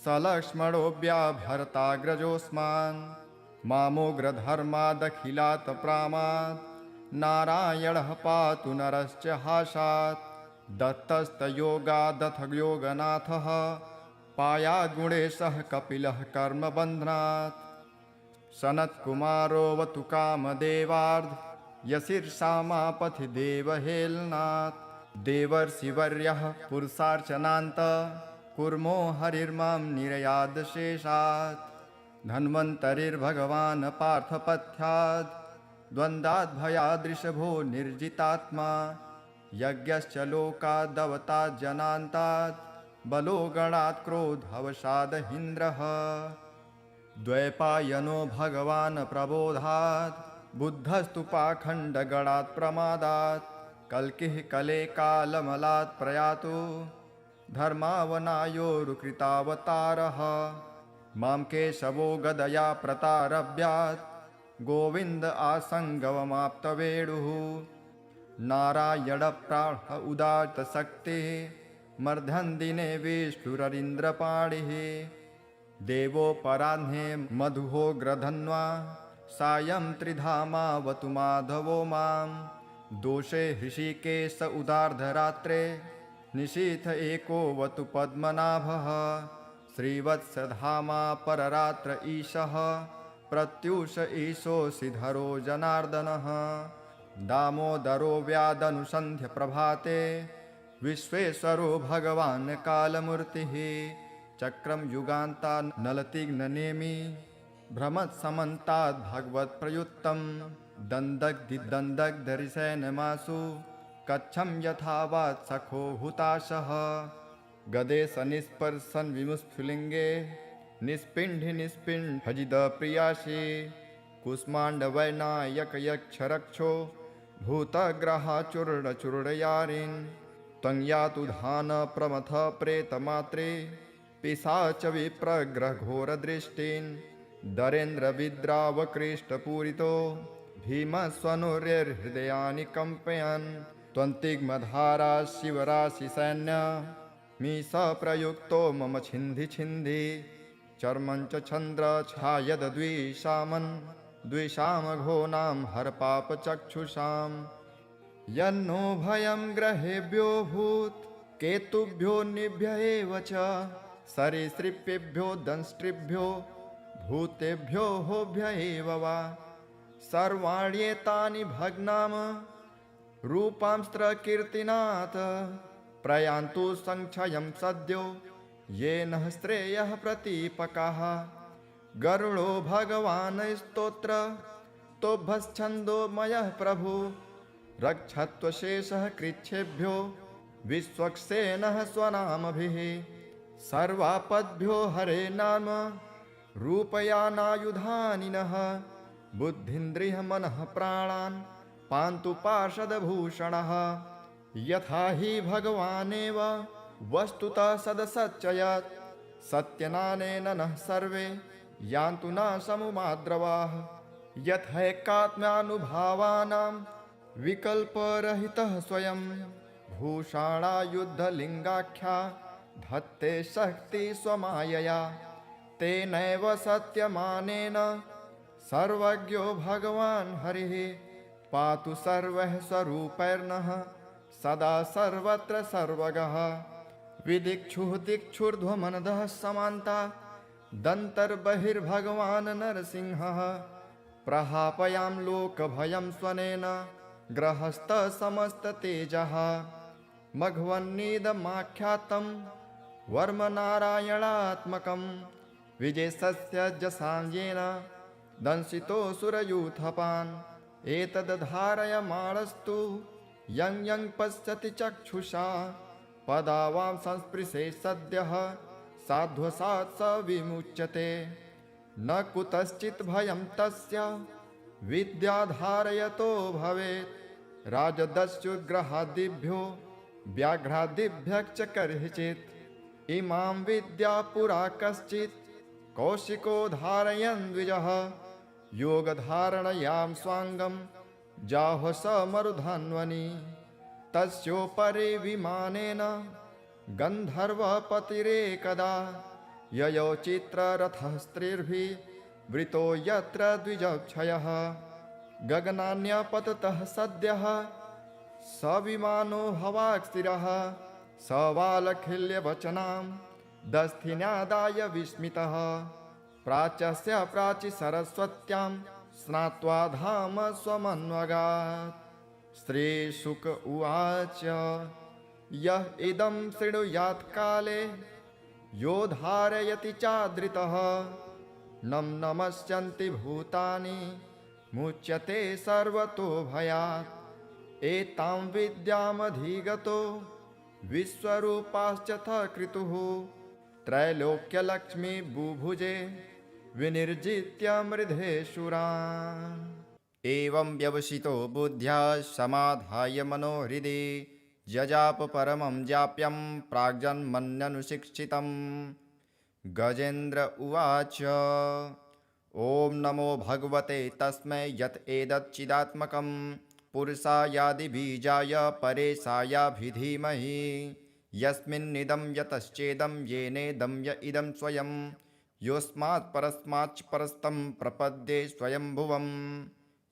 सलक्ष्मणो व्याभरताग्रजोऽस्मान्। मामोग्रधर्मादखिलात् प्रामात् नारायणः पातु नरश्च हासात्। दत्तस्तयोगादथ योगनाथः पायाद्गुणेशः कपिलः कर्मबन्धनात्। सनत्कुमारोऽवतु कामदेवार्ध यशीर्षामापथि देवहेलनात्। देवर्षिवर्यः पुरुषार्चनान्त कुर्मो हरिर्मां निरयादशेषात्। धन्वन्तरिर्भगवान् पार्थपथ्यात् द्वन्द्वाद्भयादृशभो निर्जितात्मा। यज्ञश्च लोकादवतात् जनान्तात् बलो गणात् क्रोधवशादहीन्द्रः। द्वैपायनो भगवान् प्रबोधात् बुद्धस्तु पाखण्डगणात् प्रमादात्। कल्किः कले कालमलात् प्रयातु धर्मावनायोरुकृतावतारः। मां केशवो गदया प्रतारभ्यात् गोविन्द आसङ्गवमाप्तवेणुः। नारायणप्राण उदात्तशक्तिः मर्धन्दिने विष्णुररीन्द्रपाणिः। देवोपराह्ने मधुहोग्रधन्वा सायं त्रिधामावतु माधवो मां। दोषे हृषीकेश उदार्धरात्रे निशीथ एकोऽवतु पद्मनाभः। श्रीवत्सधामा पररात्र ईशः प्रत्यूष ईशोऽसिधरो जनार्दनः। दामोदरो व्यादनुसन्ध्य प्रभाते विश्वेश्वरो भगवान् कालमूर्तिः। चक्रं युगान्ता नलतिग्ननेमि भ्रमत्समन्ताद् भगवत्प्रयुक्तं। दन्दग्धिदन्दग्धरिसेनमासु कच्छं यथावात् सखो हुताशः। गदे सनिस्पर्शन विमुस्फुलिङ्गे निष्पिण्ढि निष्पिण्ढजिदप्रियासि। कुष्माण्डवैनायकयक्षरक्षो भूतग्रहाचूर्णचूर्णयारिन्। त्वं यातु धान प्रमथ प्रेतमात्रे पिशाच विप्रग्रहघोरदृष्टिन्। दरेन्द्रविद्रावकृष्टपूरितो भीमस्वनुर्हृदयानि कम्पयन्। त्वन्तिग्मधारा शिवराशिसैन्य मीश प्रयुक्तो मम छिन्धि छिन्धि। चर्मं च चन्द्र छायद्विषामन् द्विषामघोनां हरपापचक्षुषाम्। यन्नो भयं ग्रहेभ्यो भूत् केतुभ्यो निभ्य एव च। सरीसृपेभ्यो दंष्ट्रिभ्यो भूतेभ्यो होभ्य एव वा। सर्वाण्येतानि भग्नाम रूपांस्त्रकीर्तिनाथ। प्रयान्तु संक्षयं सद्यो येन श्रेयः प्रतीपकाः गरुडो भगवान् स्तोत्र तोभश्छन्दोमयः प्रभु रक्षत्वशेषः कृच्छेभ्यो विश्वक्सेनः स्वनामभिः सर्वापद्भ्यो हरे नाम रूपयानायुधानि नः बुद्धिन्द्रियः मनः प्राणान् पान्तु पार्षदभूषणः यथा हि भगवानेव वस्तुतः सदसच्चयत् सत्यनानेन नः सर्वे यान्तु न समुमाद्रवाः यथैकात्म्यानुभावानां विकल्परहितः स्वयं भूषाणायुद्धलिङ्गाख्या धत्ते शक्ति स्वमायया तेनैव सत्यमानेन सर्वज्ञो भगवान् हरिः पातु सर्वः स्वरूपैर्नः सदा सर्वत्र सर्वगः विदिक्षुः दिक्षुर्ध्वमनदः समान्ता दन्तर्बहिर्भगवान् नरसिंहः प्रहापयां लोकभयं स्वनेन ग्रहस्थसमस्ततेजः मघवन्निदमाख्यातं वर्मनारायणात्मकं विजयस्य जसाञ्जेन दंशितोऽसुरयूथपान् एतद्धारयमाणस्तु यं यं पश्यति चक्षुषा पदावां संस्पृशे सद्यः साध्वसात् स विमुच्यते न कुतश्चित् भयं तस्य विद्याधारयतो भवेत् राजदस्युग्रहादिभ्यो व्याघ्रादिभ्यश्च कर्हिचित् इमां विद्या पुरा कश्चित् कौशिको धारयन् द्विजः योगधारणयां स्वाङ्गं जाह्व स मरुधन्वनि तस्योपरि विमानेन गन्धर्वपतिरेकदा ययौ चित्ररथः स्त्रीर्भिः वृतो यत्र द्विजक्षयः गगनान्यपततः सद्यः स विमानो हवाक्स्थिरः स वालखिल्यवचनां दस्थिन्यादाय विस्मितः प्राच्यस्य प्राचि सरस्वत्यां स्नात्वा धाम स्वमन्वगात् श्रीशुक उवाच यः इदं शृणुयात् काले यो धारयति चादृतः नं नमस्यन्ति भूतानि मुच्यते सर्वतो भयात् एतां विद्यामधिगतो विश्वरूपाश्च कृतुः त्रैलोक्यलक्ष्मी बुभुजे विनिर्जित्य मृधेशुरान् एवं व्यवसितो बुद्ध्या समाधाय मनोहृदि जजाप परमं जाप्यं प्राग्जन्मन्यनुशिक्षितं गजेन्द्र उवाच ॐ नमो भगवते तस्मै यत् एतच्चिदात्मकं पुरुषायादिबीजाय परेशायाभिधीमहि यस्मिन्निदं यतश्चेदं येनेदं य इदं स्वयं योऽस्मात् परस्माच्च परस्तं प्रपद्ये स्वयंभुवं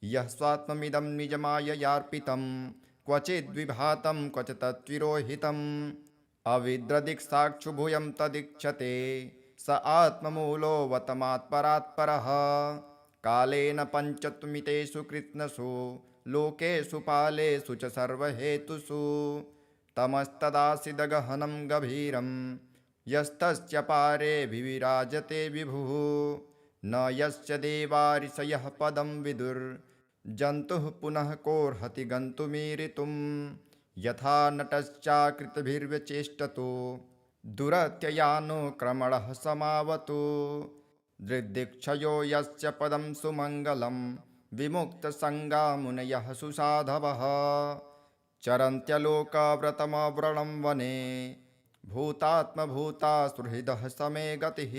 यः स्वात्ममिदं निजमाययार्पितं क्वचिद्विभातं क्वच तत्विरोहितम् अविद्रदिक्साक्षुभूयं तदीक्षते स आत्ममूलोऽवतमात्परात्परः कालेन पञ्चत्वमितेषु कृत्स्नसु लोकेषु पालेषु च सर्वहेतुषु तमस्तदासीदगहनं गभीरं यस्तस्य पारे विविराजते विभुः न यस्य देवारिषयः पदं विदुर्जन्तुः पुनः कोऽर्हति गन्तुमीरितुं यथा नटश्चाकृतभिर्व्यचेष्टतो दुरत्ययानुक्रमणः समावतु दृग्दिक्षयो यस्य पदं सुमङ्गलं विमुक्तसङ्गा मुनयः सुसाधवः चरन्त्यलोकव्रतमव्रणं वने भूतात्मभूतासुहृदः समे गतिः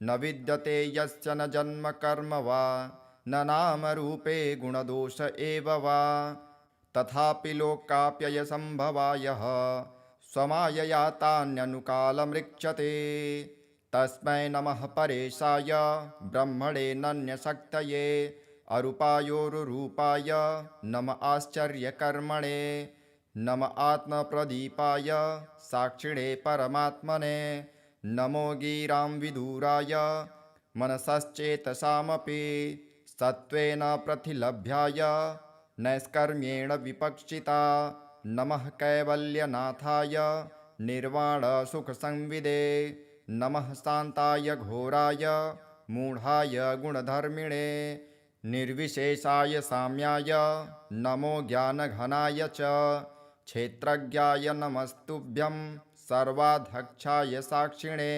न विद्यते यस्य न जन्म कर्म वा न नामरूपे गुणदोष एव वा तथापि लोकाप्ययसम्भवायः स्वमायया तान्यनुकालमृक्षते तस्मै नमः परेशाय ब्रह्मणे नन्यशक्तये अरूपायोरुरूपाय नम आश्चर्यकर्मणे नम आत्मप्रदीपाय साक्षिणे परमात्मने नमो गिरां विदुराय मनसश्चेतसामपि सत्त्वेन प्रतिलभ्याय नैष्कर्म्येण विपक्षिता नमः कैवल्यनाथाय निर्वाणसुखसंविदे नमः शान्ताय घोराय मूढाय गुणधर्मिणे निर्विशेषाय साम्याय नमो ज्ञानघनाय च क्षेत्रज्ञाय नमस्तुभ्यं सर्वाध्यक्षाय साक्षिणे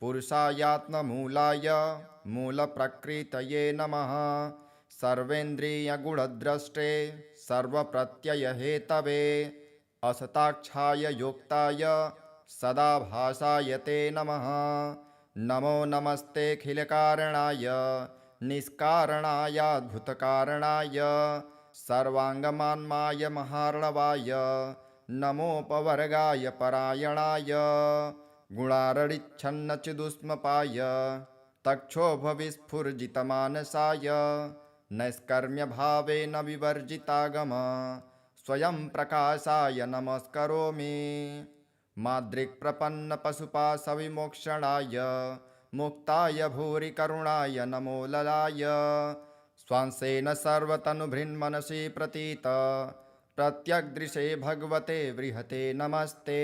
पुरुषायात्ममूलाय मूलप्रकृतये नमः सर्वेन्द्रियगुणद्रष्टे सर्वप्रत्ययहेतवे असताक्षाय योक्ताय सदाभासाय ते नमः नमो नमस्तेऽखिलकारणाय निष्कारणायाद्भुतकारणाय सर्वाङ्गमान्माय महार्णवाय नमोपवर्गाय परायणाय गुणारडिच्छन्नचिदुष्मपाय तक्षोभविस्फुर्जितमानसाय नैष्कर्म्यभावेन विवर्जितागम स्वयं प्रकाशाय नमस्करोमि माद्रिक्प्रपन्नपशुपाशविमोक्षणाय मुक्ताय भूरि करुणाय नमो ललाय स्वांसेन सर्वतनुभृन्मनसि प्रतीत प्रत्यग्दृशे भगवते बृहते नमस्ते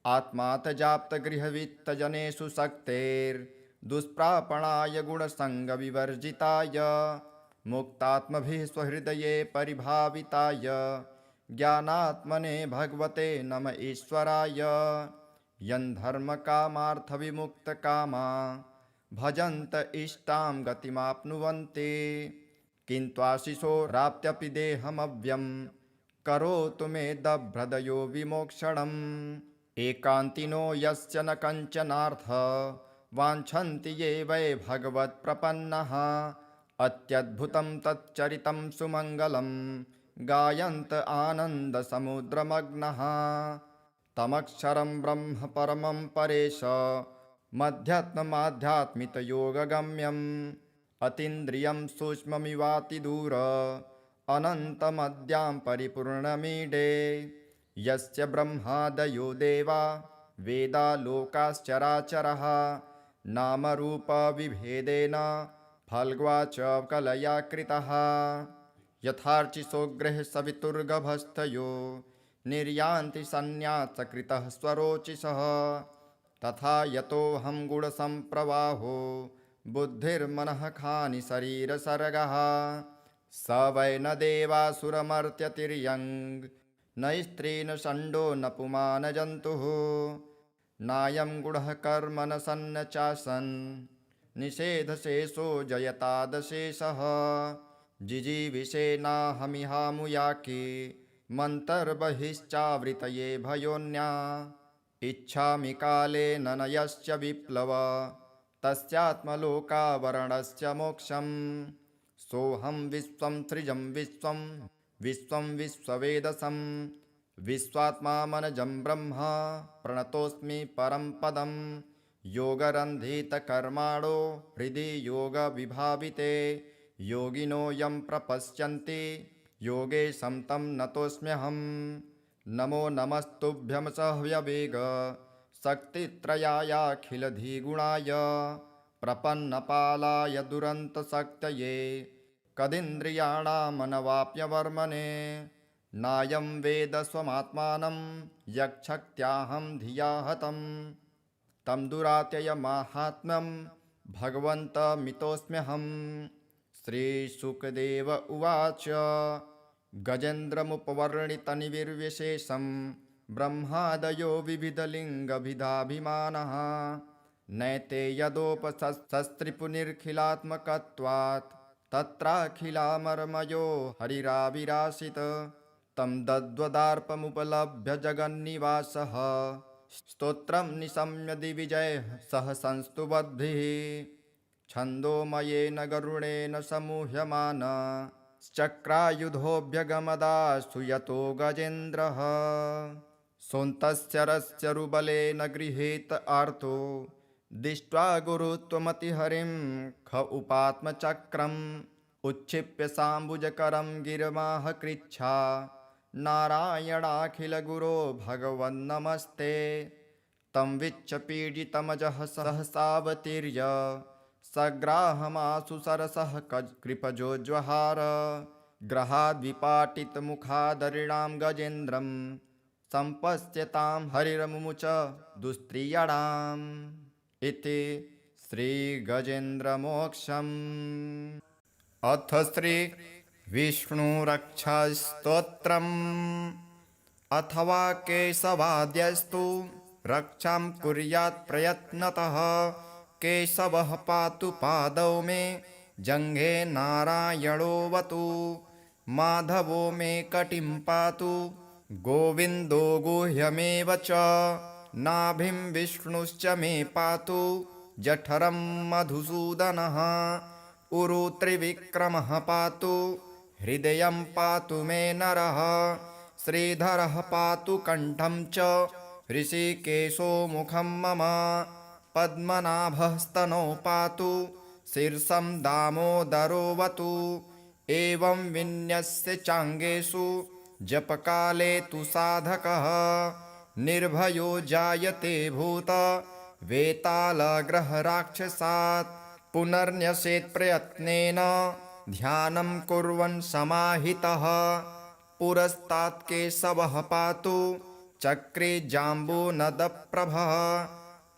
आत्मातजाप्तगृहवित्तजनेषु शक्तेर्दुष्प्रापणाय गुणसङ्गविवर्जिताय मुक्तात्मभिः स्वहृदये परिभाविताय ज्ञानात्मने भगवते नम ईश्वराय यन्धर्मकामार्थविमुक्तकामा भजन्त इष्टां गतिमाप्नुवन्ति किन्त्वाशिशोराप्त्यपि देहमव्यं करोतु मे दभ्रदयो विमोक्षणम् एकान्तिनो यस्य न कञ्चनार्थ वाञ्छन्ति ये वै भगवत्प्रपन्नः अत्यद्भुतं तच्चरितं सुमङ्गलं गायन्त आनन्दसमुद्रमग्नः तमक्षरं ब्रह्म परमं परेश मध्यात्ममाध्यात्मितयोगगम्यम् अतीन्द्रियं सूक्ष्ममिवातिदूर अनन्तमद्यां परिपूर्णमीडे यस्य ब्रह्मादयो देवा वेदा लोकाश्चराचरः नामरूपविभेदेन फल्ग्वाच कलया कृतः यथार्चिसोग्रः सवितुर्गभस्थयो निर्यान्ति सन्न्यासकृतः स्वरोचिषः तथा यतोऽहं गुणसम्प्रवाहो बुद्धिर्मनः खानि शरीरसर्गः स वै न देवासुरमर्त्यतिर्यङ् न स्त्री न षण्डो न पुमान् जन्तुः नायं गुणः कर्म न सन्न चासन् निषेधशेषो जयतादशेषः जिजीविषेनाहमिहामुयाके मन्तर्बहिश्चावृतये भयोन्या इच्छामि कालेन न यस्य विप्लव तस्यात्मलोकावरणस्य मोक्षम् सोऽहं विश्वं सृजं विश्वं विश्वं विश्ववेदसं विश्वात्मामनजं ब्रह्म प्रणतोऽस्मि परं पदं योगरन्धितकर्माणो हृदि योगविभाविते योगिनो यं प्रपश्यन्ति योगेशं तं नतोऽस्म्यहं नमो नमस्तुभ्यं सह्यवेग शक्तित्रयायाखिलधिगुणाय प्रपन्नपालाय दुरन्तशक्तये कदिन्द्रियाणामनवाप्यवर्मणे नायं वेद स्वमात्मानं यक्षक्त्याहं धिया हतं तं दुरात्ययमाहात्म्यं भगवन्तमितोऽस्म्यहम् श्रीशुकदेव उवाच गजेन्द्रमुपवर्णितनिर्विशेषं ब्रह्मादयो विविधलिङ्गभिधाभिमानः नैते यदोपशस्त्रिपुनिर्खिलात्मकत्वात् तत्राखिलामर्मयो हरिराविरासित तं दद्वदार्पमुपलभ्य जगन्निवासः स्तोत्रं निशम्य दिविजयः सह संस्तुवद्भिः छन्दोमयेन गरुडेन समूह्यमान चक्रायुधोऽभ्यगमदास्तु यतो गजेन्द्रः सोऽन्तस्य रस्यरुबलेन गृहीत आर्तो दृष्ट्वा गुरुत्वमतिहरिं ख उपात्मचक्रम् उच्छिप्य साम्बुजकरं गिरमाह कृच्छा नारायणाखिलगुरो भगवन्नमस्ते तं विच्छपीडितमजः सहसावतीर्य सग्राहमासु सरसः कृपजोज्वहार ग्रहाद्विपाटितमुखादरिणां गजेन्द्रं सम्पश्यतां हरिरमुमुच दुस्त्रियणाम् इति श्रीगजेन्द्रमोक्षम्। अथ श्रीविष्णुरक्षास्तोत्रम्। अथवा केशवाद्यस्तु रक्षां कुर्यात् प्रयत्नतः। केशवः पातु पादौ मे जङ्घे नारायणोऽवतु। माधवो मे कटिं पातु गोविन्दो गुह्यमेव च। नाभिं विष्णुश्च मे पातु जठरं मधुसूदनः। उरु त्रिविक्रमः पातु हृदयं पातु मे नरः। श्रीधरः पातु कण्ठं च ऋषिकेशो मुखं मम। पद्मनाभः स्तनौ पातु शीर्षं दामोदरोऽवतु। एवं विन्यस्य चाङ्गेषु जपकाले तु साधकः निर्भयो जायते भूत वेतालग्रहराक्षसात्। पुनर्न्यसेत् प्रयत्नेन ध्यानं कुर्वन् समाहितः। पुरस्तात् केशवः पातु चक्रे जाम्बूनदप्रभः।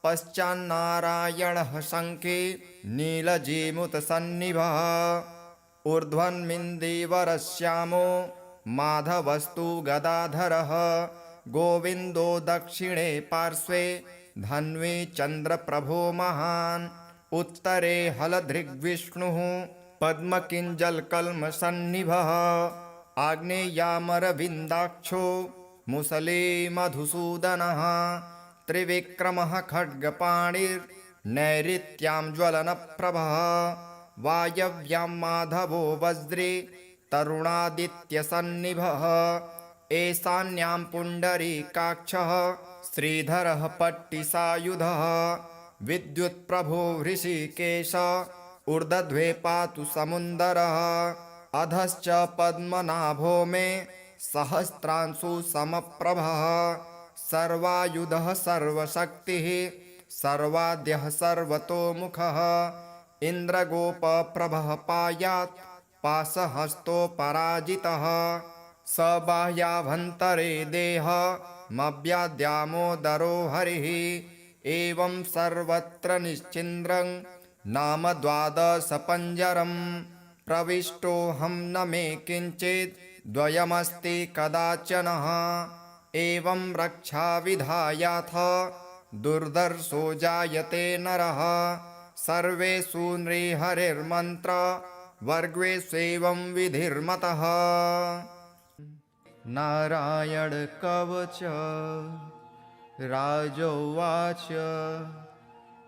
पश्चान्नारायणः शङ्खे नीलजीमुतसन्निभः। ऊर्ध्वन्मिन्दीवरश्यामो माधवस्तु गदाधरः। गोविन्दो दक्षिणे पार्श्वे धन्वी चन्द्रप्रभो महान्। उत्तरे हलधृग्विष्णुः पद्मकिञ्जलकल्मषन्निभः। आग्नेयामरविन्दाक्षो मुसले मधुसूदनः। त्रिविक्रमः खड्गपाणिर्नैऋत्यां ज्वलनप्रभः। वायव्यां माधवो वज्रे तरुणादित्यसन्निभः। ईशान्यां पुण्डरीकाक्षः श्रीधरः पट्टिसायुधः। विद्युत्प्रभो हृषीकेश ऊर्ध्वे पातु समुन्दरः। अधश्च पद्मनाभो मे सहस्रांशु समप्रभः। सर्वायुधः सर्वशक्तिः सर्वाद्यः सर्वतोमुखः। इन्द्रगोपप्रभः पायात् पाशहस्तो पराजितः। स बाह्याभ्यन्तरे देहमव्याद्यामोदरो हरिः। एवं सर्वत्र निश्चिन्द्रं नाम द्वादशपञ्जरम्। प्रविष्टोऽहं न मे किञ्चित् द्वयमस्ति कदाचनः। एवं रक्षाविधायाथ दुर्धर्षो जायते नरः। सर्वेषु नृहरिर्मन्त्र वर्गेष्वेवं विधिर्मतः। नारायण कवच राजोवाच।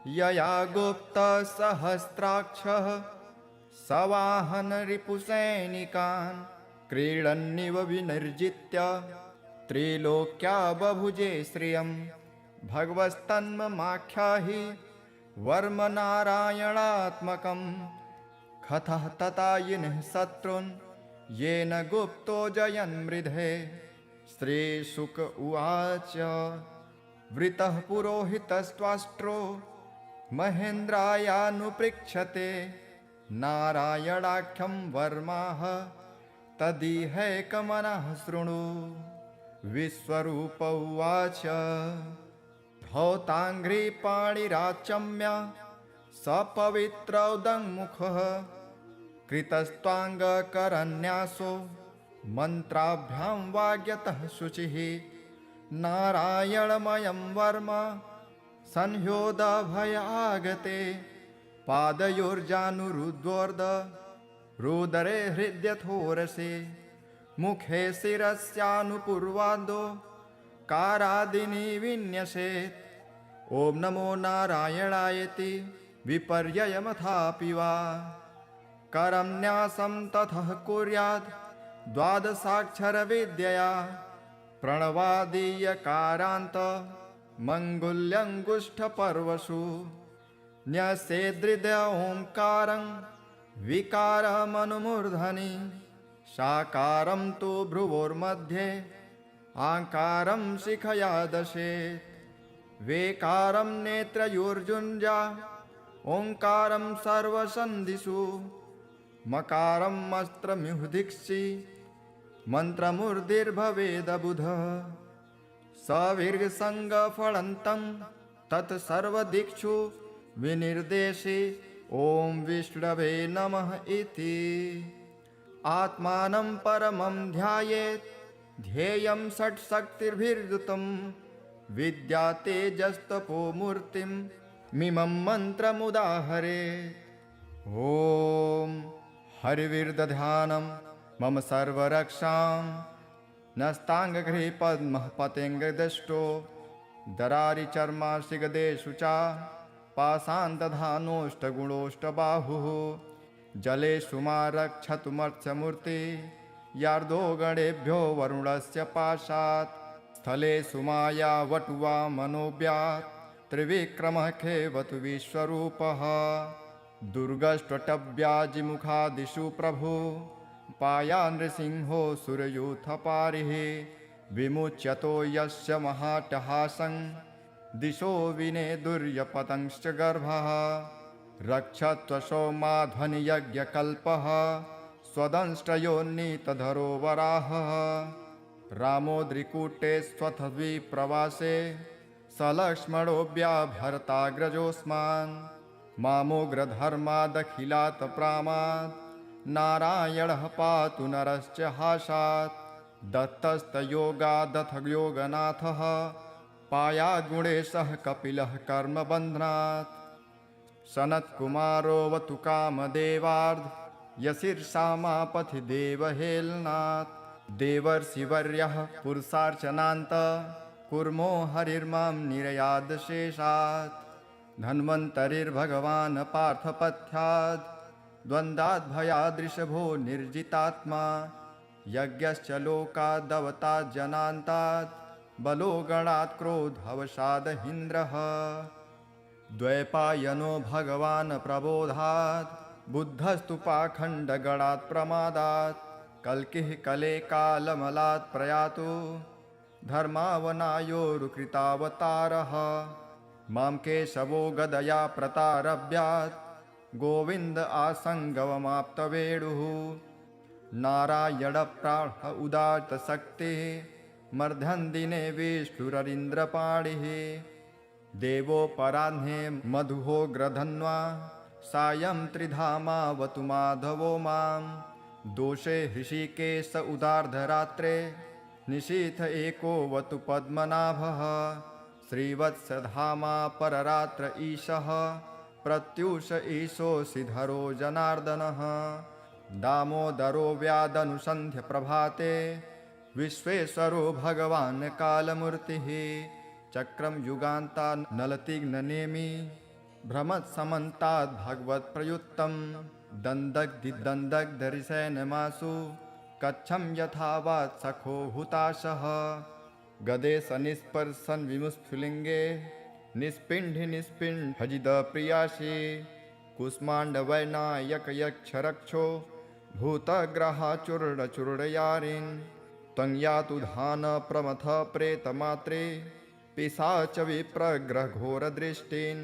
यया गुप्तसहस्राक्षः सवाहन रिपुसैनिकान्। क्रीडन्निव विनिर्जित्य त्रिलोक्या बभुजे श्रियम्। भगवस्तन्ममाख्याहि वर्म नारायणात्मकम्। कथः ततायिनः शत्रून् येन गुप्तो जयन्मृधे। श्रीशुक उवाच। वृतः पुरोहितस्त्वाष्ट्रो महेन्द्रायानुपृच्छते। नारायणाख्यं वर्माः तदिहैकमनः शृणु। विश्वरूप उवाच। धौताङ्घ्रिपाणिराचम्य सपवित्रौदङ्मुखः। कृतस्त्वाङ्गकरन्यासो मन्त्राभ्यां वाग्यतः शुचिः। नारायणमयं वर्म संह्योदभयागते। पादयोर्जानुरुद्वोर्ध रुदरे हृद्यथोरसे। मुखे शिरस्यानुपूर्वादो कारादिनी विन्यसेत्। ॐ नमो नारायणायेति विपर्ययमथापि वा। करं न्यासं ततः कुर्याद् द्वादशाक्षरविद्यया। प्रणवादीयकारान्त मङ्गुल्यङ्गुष्ठपर्वसु। न्यसेदृदय ओङ्कारं विकारमनुमूर्धनि। साकारं तु भ्रुवोर्मध्ये आकारं शिखया दशेत्। वेकारं नेत्रयोर्जुञ्जा ओङ्कारं सर्वसन्धिषु। मकारम् अस्त्रमिहुदीक्षि मन्त्रमूर्तिर्भवेदबुधः सविर्गसङ्गफलन्तं तत्सर्वदिक्षु विनिर्देशे ॐ विष्णवे नमः इति। आत्मानं परमं ध्यायेत् ध्येयं षट्शक्तिर्भिर्युतं विद्या तेजस्तपो मूर्तिं मिमं मन्त्रमुदाहरेत्। ॐ हरिविर्दधानं मम सर्वरक्षां नस्ताङ्गगृहे पद्मः पतेङ्गदष्टो दरारिचर्माशिगदेषु च पाषाणदधानोष्टगुणोष्टबाहुः जलेषु मा रक्षतु मत्स्यमूर्ति यार्दो गणेभ्यो वरुणस्य पाशात् स्थलेषु माया वटुवा मनोव्यात् त्रिविक्रमः खेवतु विश्वरूपः दुर्गष्ट्वटव्याजिमुखादिषु प्रभु पाया नृसिंहो सुरयूथपारिः विमुच्यतो यस्य महाटहासं दिशो विनेदुर्यपतंश्च गर्भः रक्षत्वशो माध्वनियज्ञकल्पः स्वदंष्ट्रयोन्नीतधरो वराहः रामोद्रिकूटे स्वथद्विप्रवासे सलक्ष्मणोऽव्याभरताग्रजोऽस्मान् मामोग्रधर्मादखिलात् प्रामात् नारायणः पातु नरश्च हासात् दत्तस्तयोगादथ योगनाथः पायाद्गुणेशः कपिलः कर्मबन्धनात् सनत्कुमारोऽवतु कामदेवार्ध यशीर्षामापथि देवहेलनात् देवर्षिवर्यः पुरुषार्चनान्त कुर्मो हरिर्मां निरयादशेषात् धन्वन्तरिर्भगवान् पार्थपथ्याद् द्वन्द्वाद्भयादृशभो निर्जितात्मा यज्ञश्च लोकादवतात् जनान्तात् बलो गणात् क्रोधवशादहीन्द्रः द्वैपायनो भगवान् प्रबोधात् बुद्धस्तु पाखण्डगणात् प्रमादात् कल्किः कले कालमलात् प्रयातु धर्मावनायोरुकृतावतारः मां केशवो गदया प्रतारभ्यात् गोविन्द आसङ्गवमाप्तवेणुः नारायणप्राण उदात्तशक्तिः मर्धन्दिने विष्णुररीन्द्रपाणिः देवोपराह्ने मधुहोग्रधन्वा सायं त्रिधामावतु माधवो मां दोषे हृषिकेश उदार्धरात्रे निशीथ एकोऽवतु पद्मनाभः श्रीवत्सधामा पररात्र ईशः प्रत्यूष ईशोऽसिधरो जनार्दनः दामोदरो व्यादनुसन्ध्य प्रभाते विश्वेश्वरो भगवान् कालमूर्तिः चक्रं युगान्ता नलतिग्ननेमि भ्रमत्समन्ताद् भगवत्प्रयुक्तं दन्दग्धिदन्दग्धरिसेनमासु कच्छं यथावात् सखो हुताशः गदे सनिस्पर्शन विमुस्फुलिङ्गे निष्पिण्ढि निष्पिण्ढजिदप्रियासि कुष्माण्डवैनायकयक्षरक्षो भूतग्रहाचूर्णचूर्णयारिन् त्वं यातु धान प्रमथ प्रेतमात्रे पिशाच विप्रग्रहघोरदृष्टिन्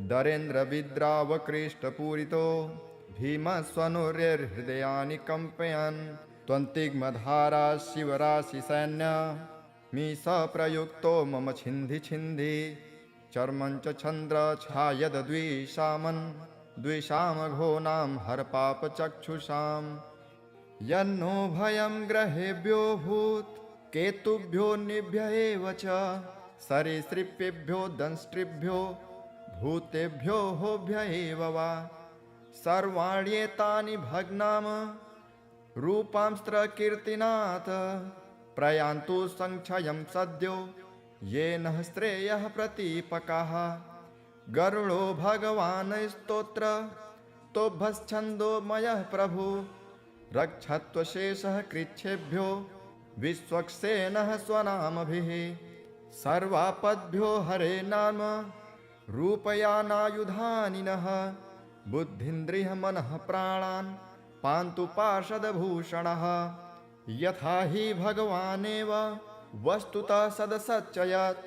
दरेन्द्रविद्रावकृष्टपूरितो भीमस्वनुर्हृदयानि कम्पयन् त्वन्तिग्मधारा शिवराशिसैन्य मीश प्रयुक्तो मम छिन्धि छिन्धि चर्मं च छन्द्रछायद्विषामन् द्विषामघोनां हरपापचक्षुषां यन्नो भयं ग्रहेभ्यो भूत् केतुभ्यो निभ्य एव च सरीसृपेभ्यो दंष्ट्रिभ्यो भूतेभ्यो होभ्य एव वा सर्वाण्येतानि भग्नाम रूपांस्त्रकीर्तिनाथ प्रयान्तु संक्षयं सद्यो येन श्रेयः प्रतीपकाः गरुडो भगवान् स्तोत्र तोभश्छन्दोमयः प्रभु रक्षत्वशेषः कृच्छेभ्यो विश्वक्सेनः स्वनामभिः सर्वापद्भ्यो हरे नाम रूपयानायुधानिनः बुद्धिन्द्रियः मनः प्राणान् पान्तु पार्षदभूषणः यथा हि भगवानेव वस्तुतः सदसच्चयत्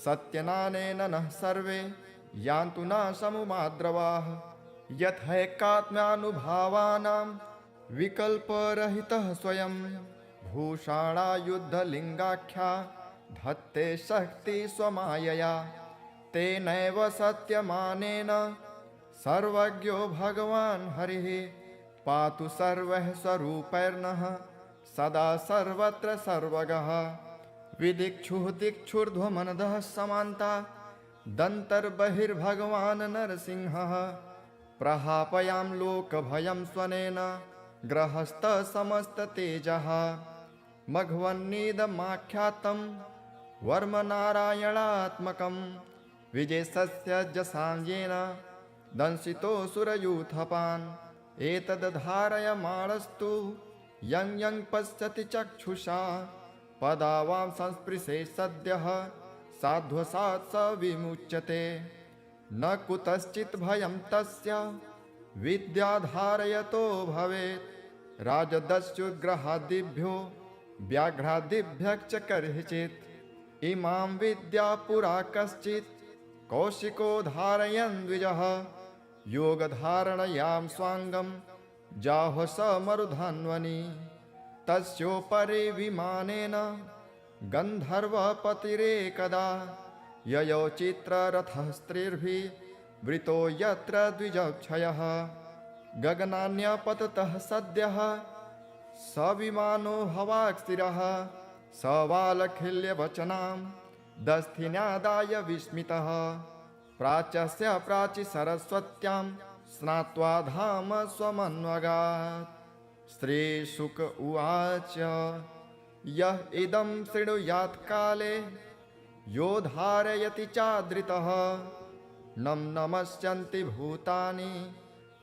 सत्यनानेन नः सर्वे यान्तु न समुमाद्रवाः यथैकात्म्यानुभावानां विकल्परहितः स्वयं भूषाणायुद्धलिङ्गाख्या धत्ते शक्ति स्वमायया तेनैव सत्यमानेन सर्वज्ञो भगवान् हरिः पातु सर्वः स्वरूपैर्नः सदा सर्वत्र सर्वगः विदिक्षुः दिक्षुर्ध्वमनदः समान्ता दन्तर्बहिर्भगवान् नरसिंहः प्रहापयां लोकभयं स्वनेन ग्रहस्थसमस्ततेजः मघवन्निदमाख्यातं वर्मनारायणात्मकं विजयस्य जसाञ्जेन दंशितोऽसुरयूथपान् एतद्धारयमाणस्तु यं यं पश्यति चक्षुषा पदावां संस्पृशे सद्यः साध्वसात् स विमुच्यते न कुतश्चित् भयं तस्य विद्याधारयतो भवेत् राजदस्युग्रहादिभ्यो व्याघ्रादिभ्यश्च कर्हिचित् इमां विद्या पुरा कश्चित् कौशिको धारयन् द्विजः योगधारणयां स्वाङ्गं जाहो स मरुधन्वनि तस्योपरि विमानेन गन्धर्वपतिरेकदा ययौ चित्ररथस्त्रिभिः वृतो यत्र द्विजक्षयः गगनान्यपततः सद्यः स विमानो हवाक्स्थिरः स वालखिल्यवचनां दस्थिन्यादाय विस्मितः प्राच्यस्य प्राचि सरस्वत्यां स्नात्वा धाम स्वमन्वगात् श्रीशुक उवाच यः इदं शृणुयात् काले यो धारयति चादृतः नं नमस्यन्ति भूतानि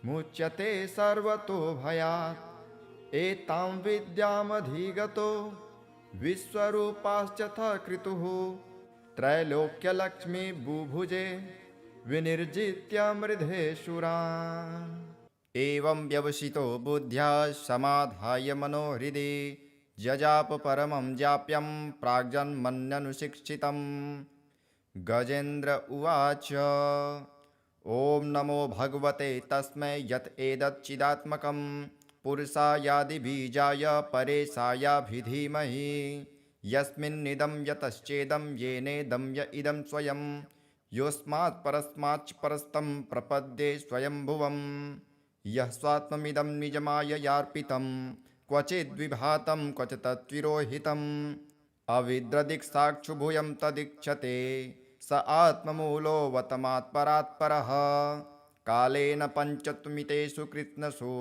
मुच्यते सर्वतो भयात् एतां विद्यामधिगतो विश्वरूपाश्चथ क्रतुः त्रैलोक्यलक्ष्मी बुभुजे विनिर्जित्य मृधेशुरान् एवं व्यवसितो बुद्ध्या समाधाय मनोहृदि जजाप परमं जाप्यं प्राग्जन्मन्यनुशिक्षितं गजेन्द्र उवाच ॐ नमो भगवते तस्मै यत् एतच्चिदात्मकं पुरुषायादिबीजाय परेशायाभिधीमहि यस्मिन्निदं यतश्चेदं येनेदं य इदं स्वयं योऽस्मात् परस्माच्च परस्तं प्रपद्ये स्वयंभुवं यः स्वात्ममिदं निजमाययार्पितं क्वचिद्विभातं क्वच तत्विरोहितम् अविद्रदिक्साक्षुभूयं तदीक्षते स आत्ममूलोऽवतमात्परात्परः कालेन पञ्चत्वमितेषु कृत्स्नसु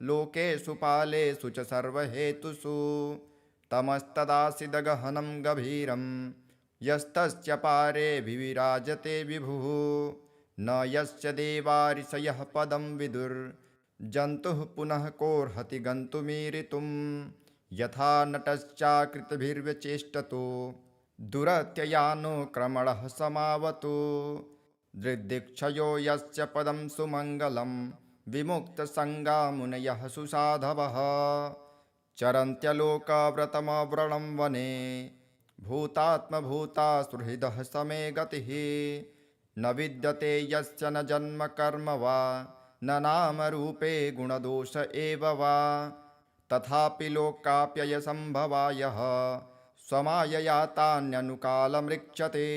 लोकेषु पालेषु च सर्वहेतुषु तमस्तदासीदगहनं गभीरं यस्तस्य पारे विविराजते विभुः न यस्य देवारिषयः पदं विदुर्जन्तुः पुनः कोऽर्हति गन्तुमीरितुं यथा नटश्चाकृतिभिर्व्यचेष्टतो दुरत्ययानुक्रमणः समावतु दृग्दिक्षयो यस्य पदं सुमङ्गलं विमुक्तसङ्गा मुनयः सुसाधवः चरन्त्यलोकव्रतमव्रणं वने भूतात्मभूतासुहृदः समे गतिः न विद्यते यस्य न जन्म कर्म वा न नामरूपे गुणदोष एव वा तथापि लोकाप्ययसम्भवायः स्वमायया तान्यनुकालमृक्षते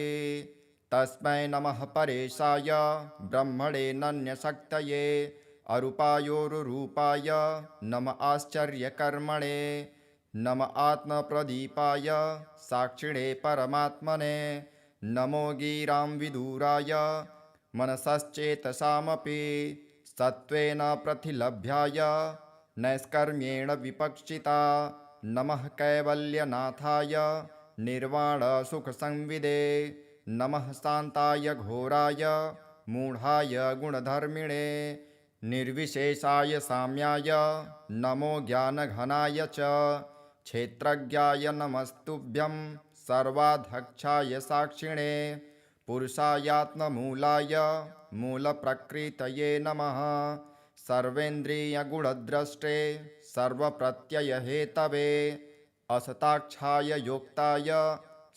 तस्मै नमः परेशाय ब्रह्मणे नन्यशक्तये अरूपायोरुरूपाय नम आश्चर्यकर्मणे नम आत्मप्रदीपाय साक्षिणे परमात्मने नमो गिरां विदुराय मनसश्चेतसामपि सत्त्वेन प्रतिलभ्याय नैष्कर्म्येण विपक्षिता नमः कैवल्यनाथाय निर्वाणसुखसंविदे नमः शान्ताय घोराय मूढाय गुणधर्मिणे निर्विशेषाय साम्याय नमो ज्ञानघनाय च क्षेत्रज्ञाय नमस्तुभ्यं सर्वाध्यक्षाय साक्षिणे पुरुषायात्ममूलाय मूलप्रकृतये नमः सर्वेन्द्रियगुणद्रष्टे सर्वप्रत्ययहेतवे असताक्षाय योक्ताय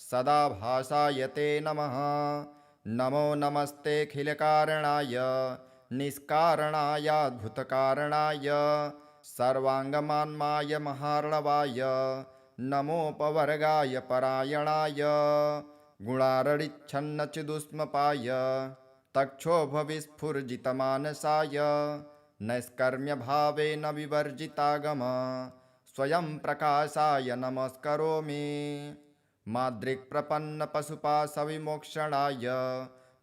सदाभासाय ते नमः नमो नमस्तेऽखिलकारणाय निष्कारणायाद्भुतकारणाय सर्वाङ्गमान्माय महार्णवाय नमोपवर्गाय परायणाय गुणारडिच्छन्नचिदुष्मपाय तक्षोभविस्फुर्जितमानसाय नैष्कर्म्यभावेन विवर्जितागम स्वयं प्रकाशाय नमस्करोमि माद्रिक्प्रपन्नपशुपाशविमोक्षणाय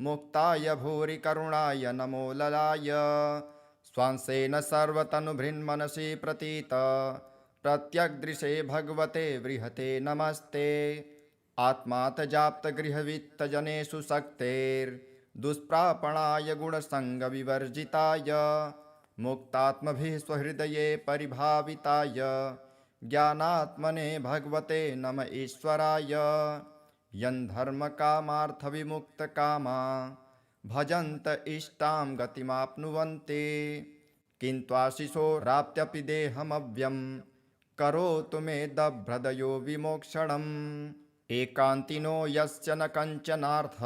मुक्ताय भूरि करुणाय नमो ललाय स्वांसेन सर्वतनुभृन्मनसि प्रतीत प्रत्यग्दृशे भगवते वृहते नमस्ते आत्मातजाप्तगृहवित्तजनेषु शक्तेर्दुष्प्रापणाय गुणसङ्गविवर्जिताय मुक्तात्मभिः स्वहृदये परिभाविताय ज्ञानात्मने भगवते नम ईश्वराय यन्धर्मकामार्थविमुक्तकामा भजन्त इष्टां गतिमाप्नुवन्ति किन्त्वाशिशोराप्त्यपि देहमव्यं करोतु मे दभ्रदयो विमोक्षणम् एकान्तिनो यस्य न कञ्चनार्थ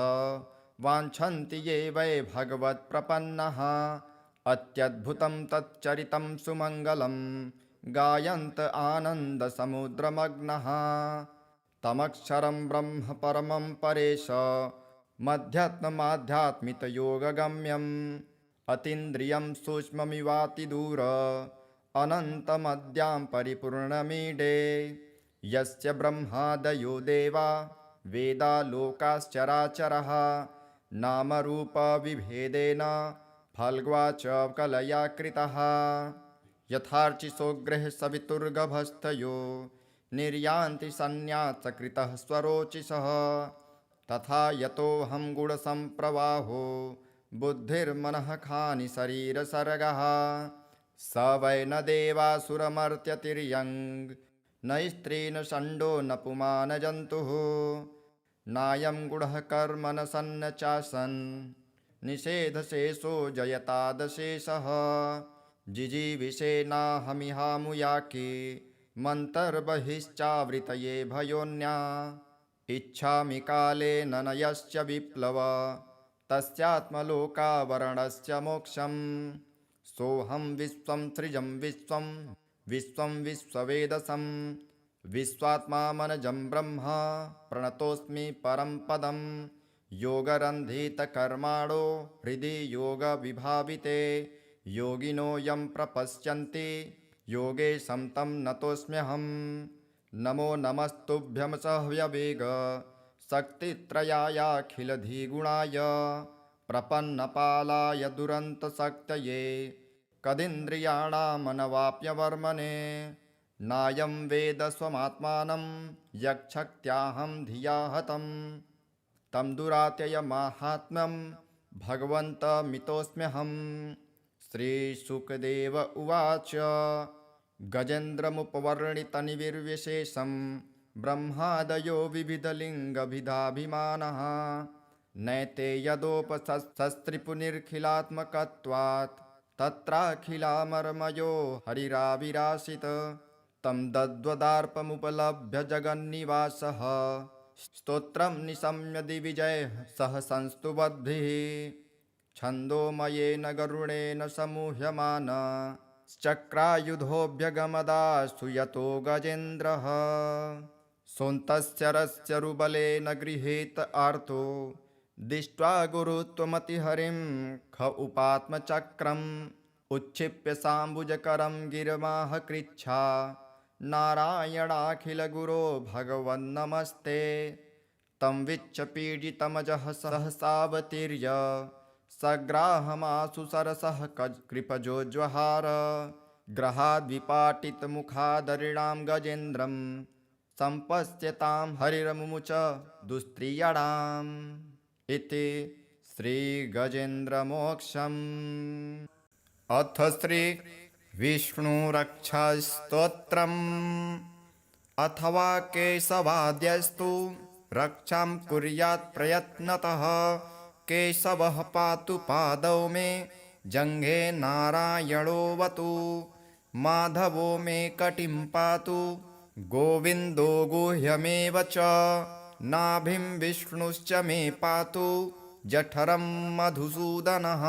वाञ्छन्ति ये वै भगवत्प्रपन्नः अत्यद्भुतं तच्चरितं सुमङ्गलं गायन्त आनन्दसमुद्रमग्नः तमक्षरं ब्रह्म परमं परेश मध्यात्ममाध्यात्मितयोगगम्यम् अतीन्द्रियं सूक्ष्ममिवातिदूर अनन्तमद्यां परिपूर्णमीडे यस्य ब्रह्मादयो देवा वेदा लोकाश्चराचरः नामरूपविभेदेन फल्ग्वा च कलया कृतः यथार्चिसोग्रः सवितुर्गभस्थयो निर्यान्ति सन्न्यासकृतः स्वरोचिषः तथा यतोऽहं गुणसम्प्रवाहो बुद्धिर्मनः खानि शरीरसर्गः स वै न देवासुरमर्त्यतिर्यङ् न स्त्री न षण्डो न पुमान् जन्तुः नायं गुणः कर्म न सन्न चासन् निषेधशेषो जयतादशेषः जिजीविषेनाहमिहामुयाके मन्तर्बहिश्चावृतये भयोन्या इच्छामि कालेन न यस्य विप्लव तस्यात्मलोकावरणस्य मोक्षम् सोऽहं विश्वं सृजं विश्वं विश्वं विश्ववेदसं विश्वात्मामनजं ब्रह्म प्रणतोऽस्मि परं पदं योगरन्धितकर्माणो हृदि योगविभाविते योगिनो यं प्रपश्यन्ति योगेशं तं नतोऽस्म्यहम् नमो नमस्तुभ्यं सह्यवेग शक्तित्रयायाखिलधिगुणाय प्रपन्नपालाय दुरन्तशक्तये कदिन्द्रियाणामनवाप्यवर्मणे नायं वेद स्वमात्मानं यक्षक्त्याहं धिया हतं तं दुरात्ययमाहात्म्यं भगवन्तमितोऽस्म्यहम् श्रीशुकदेव उवाच गजेन्द्रमुपवर्णितनिर्विशेषं ब्रह्मादयो विविधलिङ्गभिधाभिमानः नैते यदोपशस्त्रिपुनिर्खिलात्मकत्वात् तत्राखिलामर्मयो हरिराविरासित तं दद्वदार्पमुपलभ्य जगन्निवासः स्तोत्रं निशम्य दिविजयः सह संस्तुवद्भिः छन्दोमयेन गरुडेन समूह्यमान चक्रायुधोऽभ्यगमदास्तु यतो गजेन्द्रः सोऽन्तस्य रस्य रुबलेन गृहीत आर्तो दृष्ट्वा गुरुत्वमतिहरिं ख उपात्मचक्रम् उच्छिप्य साम्बुजकरं गिरमाह कृच्छा नारायणाखिलगुरो भगवन्नमस्ते तं विच्छपीडितमजः सहसावतीर्य सग्राहमासु सरसः कृपजोज्वहार ग्रहाद्विपाटितमुखादरिणां गजेन्द्रं सम्पश्यतां हरिरमुमुच दुस्त्रियणाम् इति श्रीगजेन्द्रमोक्षम्। अथ श्रीविष्णुरक्षास्तोत्रम्। अथवा केशवाद्यस्तु रक्षां कुर्यात् प्रयत्नतः केशवः पातु पादौ मे जङ्घे नारायणोऽवतु माधवो मे कटिं पातु गोविन्दो गुह्यमेव च नाभिं विष्णुश्च मे पातु जठरं मधुसूदनः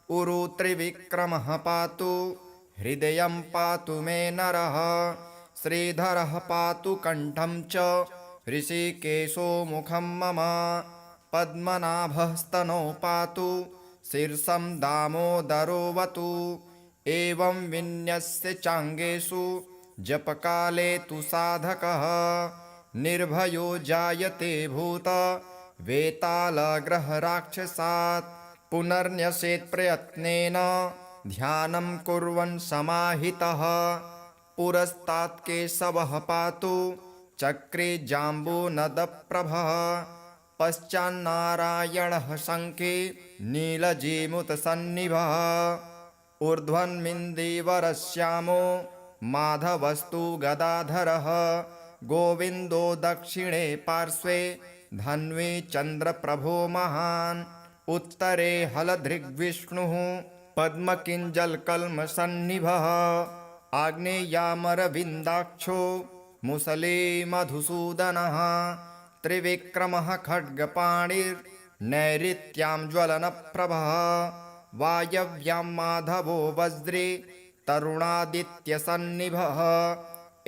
उरु त्रिविक्रमः पातु हृदयं पातु मे नरः श्रीधरः पातु कण्ठं च ऋषिकेशो मुखं मम पद्मनाभः स्तनौ पातु शीर्षं दामोदरोऽवतु एवं विन्यस्य चाङ्गेषु जपकाले तु साधकः निर्भयो जायते भूत वेतालग्रहराक्षसात् पुनर्न्यसेत् प्रयत्नेन ध्यानं कुर्वन् समाहितः पुरस्तात् केशवः पातु चक्रे जाम्बूनदप्रभः पश्चान्नारायणः शङ्खे नीलजीमुतसन्निभः ऊर्ध्वन्मिन्दीवरश्यामो माधवस्तु गदाधरः गोविन्दो दक्षिणे पार्श्वे धन्वी चन्द्रप्रभो महान् उत्तरे हलधृग्विष्णुः पद्मकिञ्जलकल्मषन्निभः आग्नेयामरविन्दाक्षो मुसले मधुसूदनः त्रिविक्रमः खड्गपाणिर्नैऋत्यां ज्वलनप्रभः वायव्यां माधवो वज्रे तरुणादित्यसन्निभः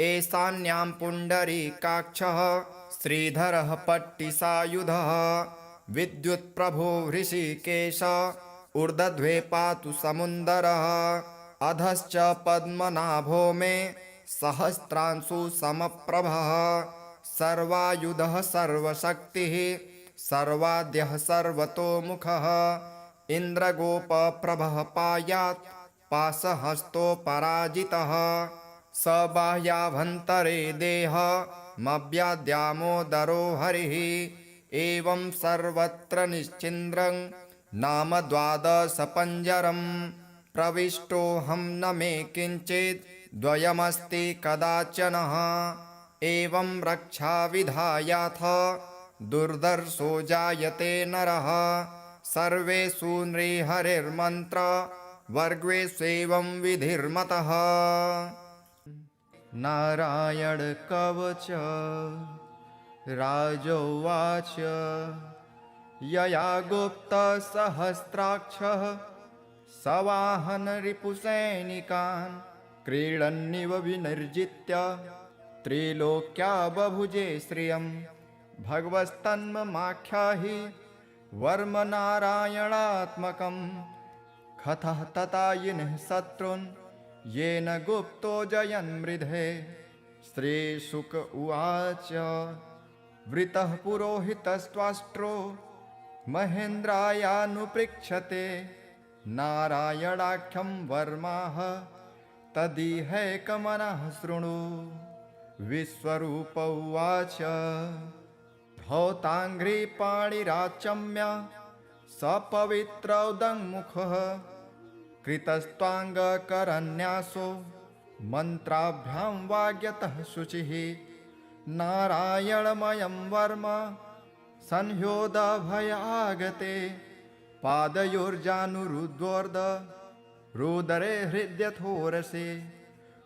ईशान्यां पुण्डरीकाक्षः श्रीधरः पट्टिसायुधः विद्युत्प्रभो हृषीकेश ऊर्ध्वे पातु समुन्दरः अधश्च पद्मनाभो मे सहस्रांशु समप्रभः सर्वायुधः सर्वशक्तिः सर्वाद्यः सर्वतोमुखः इन्द्रगोपप्रभः पायात् पाशहस्तोपराजितः स बाह्याभ्यन्तरे देहमव्याद्यामोदरो हरिः एवं सर्वत्र निश्चिन्द्रं नाम द्वादशपञ्जरं प्रविष्टोऽहं न मे किञ्चित् द्वयमस्ति कदाचनः एवं रक्षाविधायाथ दुर्धर्षो जायते नरः सर्वेषु नृहरिर्मन्त्र वर्गेष्वेवं विधिर्मतः नारायण कवच राजोवाच यया गुप्तसहस्राक्षः सवाहन रिपुसैनिकान् क्रीडन्निव विनिर्जित्य त्रिलोक्या बभुजे श्रियं भगवस्तन्ममाख्याहि वर्म नारायणात्मकं कथः ततायिनः शत्रून् येन गुप्तो जयन्मृधे श्रीशुक उवाच वृतः पुरोहितस्त्वाष्ट्रो महेन्द्रायानुपृक्षते नारायणाख्यं वर्माः तदिहैकमनः शृणु विश्वरूप उवाच धौताङ्घ्रिपाणिराचम्य सपवित्रौदङ्मुखः कृतस्त्वाङ्गकरन्यासो मन्त्राभ्यां वाग्यतः शुचिः नारायणमयं वर्म संह्योदभयागते पादयोर्जानुरुद्वोर्ध रुदरे हृद्यथोरसे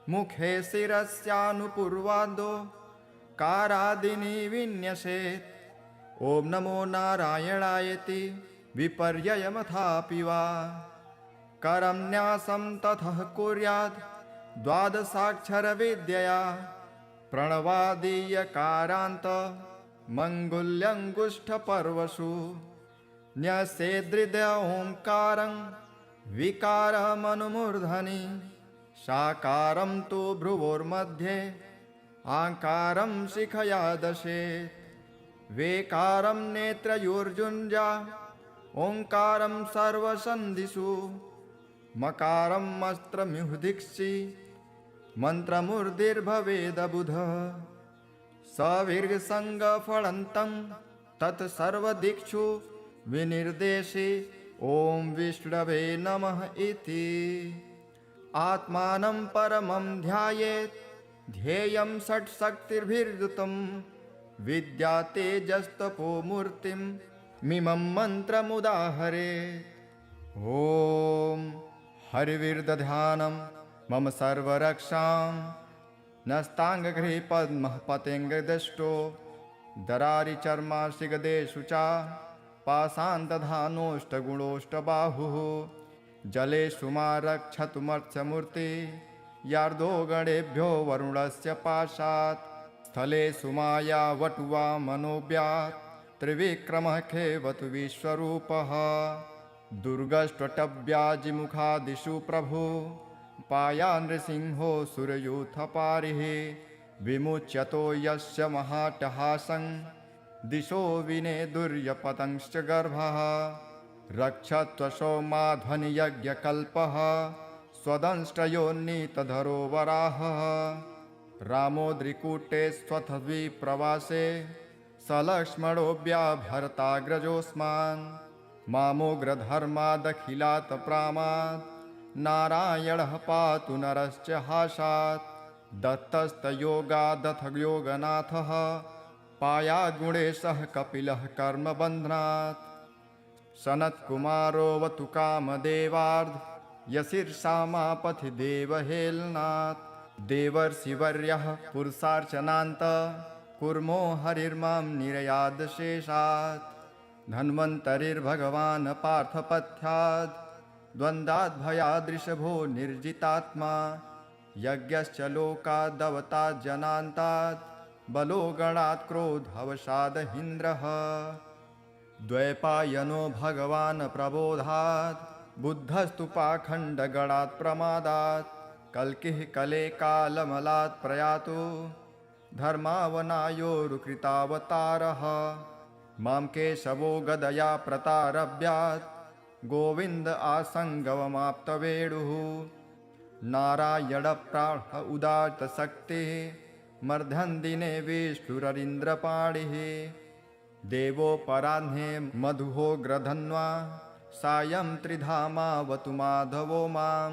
मुखे शिरस्यानुपूर्वादो कारादिनी विन्यसेत् ॐ नमो नारायणायति विपर्ययमथापि वा करं न्यासं ततः कुर्यात् द्वादशाक्षरविद्यया प्रणवादीयकारान्त मङ्गुल्यङ्गुष्ठपर्वसु न्यसेदृदय ओङ्कारं विकारमनुमूर्धनि साकारं तु भ्रुवोर्मध्ये आकारं शिखया दशेत् वेकारं नेत्रयोर्जुञ्जा ओङ्कारं सर्वसन्धिषु मकारं मस्त्रम्युदिक्षि मन्त्रमूर्धिर्भवेदबुधः सविर्गसङ्गफलन्तं तत्सर्वदिक्षु विनिर्देशे ॐ विष्णवे नमः इति आत्मानं परमं ध्यायेत् ध्येयं षट्शक्तिर्भिर्युतं विद्या तेजस्तपो मूर्तिं मिमं मन्त्रमुदाहरेत् ॐ हरिविर्दध्यानं मम सर्वरक्षां नस्ताङ्गगृहे पद्मः पतेङ्गदष्टो दरारिचर्माशिगदेषु च पाषाणदधानोष्टगुणोष्टबाहुः जलेषु मा रक्षतुमर्त्यमूर्ति यार्दो गणेभ्यो वरुणस्य पाशात् स्थलेषु माया वटुवा मनोव्यात् त्रिविक्रमः खेवतु विश्वरूपः दुर्गष्ट्वटव्याजिमुखादिषु प्रभु पाया नृसिंहो सुरयूथपारिः विमुच्यतो यस्य महाटहासं दिशो विनेदुर्यपतंश्च गर्भः रक्षत्वशो माध्वनियज्ञकल्पः स्वदंष्ट्रयोन्नीतधरो वराहः रामोद्रिकूटे स्वथद्विप्रवासे सलक्ष्मणोऽव्याभरताग्रजोऽस्मान् मामोग्रधर्मादखिलात् प्रामात् नारायणः पातु नरश्च हासात् दत्तस्तयोगादथ योगनाथः पायाद्गुणेशः कपिलः कर्मबन्धनात् सनत्कुमारोऽवतु कामदेवार्ध यशीर्षामापथि देवहेलनात् देवर्षिवर्यः पुरुषार्चनान्त कुर्मो हरिर्मां निरयादशेषात् धन्वन्तरिर्भगवान् पार्थपथ्याद् द्वन्द्वाद्भयादृशभो निर्जितात्मा यज्ञश्च लोकादवतात् जनान्तात् बलो गणात् क्रोधवशादहीन्द्रः द्वैपायनो भगवान् प्रबोधात् बुद्धस्तु पाखण्डगणात् प्रमादात् कल्किः कले कालमलात् प्रयातु धर्मावनायोरुकृतावतारः मां केशवो गदया प्रतारभ्यात् गोविन्द आसङ्गवमाप्तवेणुः नारायणप्राण उदात्तशक्तिः मर्धन्दिने विष्णुररीन्द्रपाणिः देवोपराह्ने मधुहोग्रधन्वा सायं त्रिधामावतु माधवो मां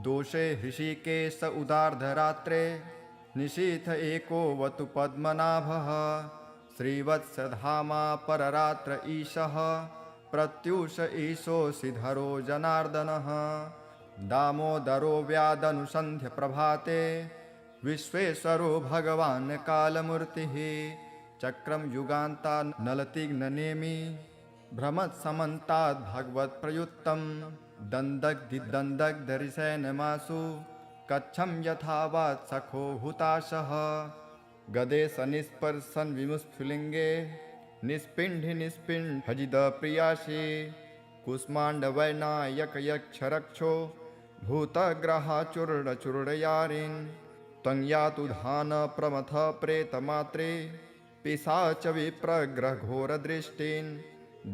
दोषे हृषिकेश उदार्धरात्रे निशीथ एकोऽवतु पद्मनाभः श्रीवत्सधामा पररात्र ईशः प्रत्यूष ईशोऽसिधरो जनार्दनः दामोदरो व्यादनुसन्ध्य प्रभाते विश्वेश्वरो भगवान् कालमूर्तिः चक्रं युगान्ता नलतिग्ननेमि भ्रमत्समन्ताद् भगवत्प्रयुक्तं दन्दग्धिदन्दग्धरिसेनमासु कच्छं यथावात् सखो हुताशः गदे सनिस्पर्शन विमुस्फुलिङ्गे निस्पिण्ढि निस्पिण्ढजिदप्रियासि कुष्माण्डवैनायकयक्षरक्षो भूतग्रहाचूर्णचूर्णयारिन् त्वं यातु धान प्रमथ प्रेतमात्रे पिशाच विप्रग्रहघोरदृष्टिन्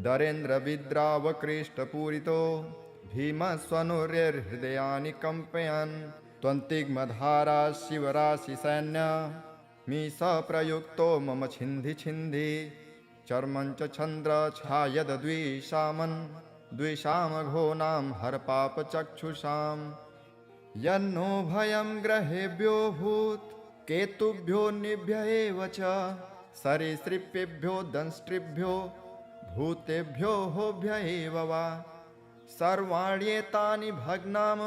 दरेन्द्रविद्रावकृष्टपूरितो भीमस्वनुर्हृदयानि कम्पयन् त्वन्तिग्मधारा शिवराशिसैन्य मीश प्रयुक्तो मम छिन्धि छिन्धि चर्मं च छन्द्र छायद्विषामन् द्विषामघोनां हरपापचक्षुषां यन्नो भयं ग्रहेभ्यो भूत् केतुभ्यो निभ्य एव च सरीसृपेभ्यो दंष्ट्रिभ्यो भूतेभ्यो होभ्य एव वा सर्वाण्येतानि भग्नाम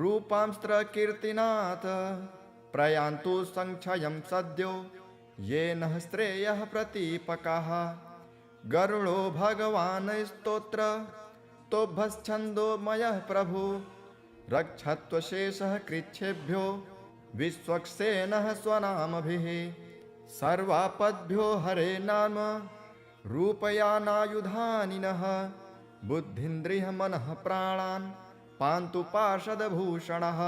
रूपांस्त्रकीर्तिनाथ प्रयान्तु संक्षयं सद्यो येन श्रेयः प्रतीपकाः गरुडो भगवान् स्तोत्र तोभश्छन्दोमयः प्रभु रक्षत्वशेषः कृच्छेभ्यो विश्वक्सेनः स्वनामभिः सर्वापद्भ्यो हरे नाम रूपयानायुधानि नः बुद्धिन्द्रियः मनः प्राणान् पान्तु पार्षदभूषणः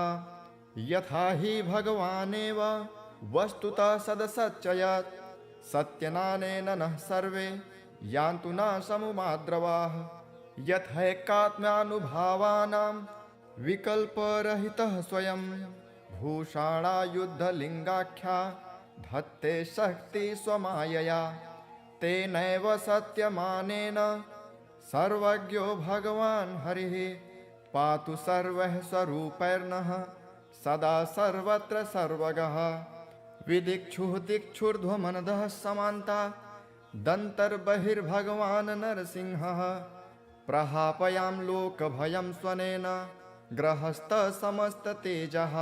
यथा हि भगवानेव वस्तुतः सदसच्चयत् सत्यनानेन नः सर्वे यान्तु न समुमाद्रवाः यथैकात्म्यानुभावानां विकल्परहितः स्वयं भूषाणायुद्धलिङ्गाख्या धत्ते शक्ति स्वमायया तेनैव सत्यमानेन सर्वज्ञो भगवान् हरिः पातु सर्वः स्वरूपैर्नः सदा सर्वत्र सर्वगः विदिक्षुः दिक्षुर्ध्वमनदः समान्ता दन्तर्बहिर्भगवान् नरसिंहः प्रहापयां लोकभयं स्वनेन ग्रहस्थसमस्ततेजः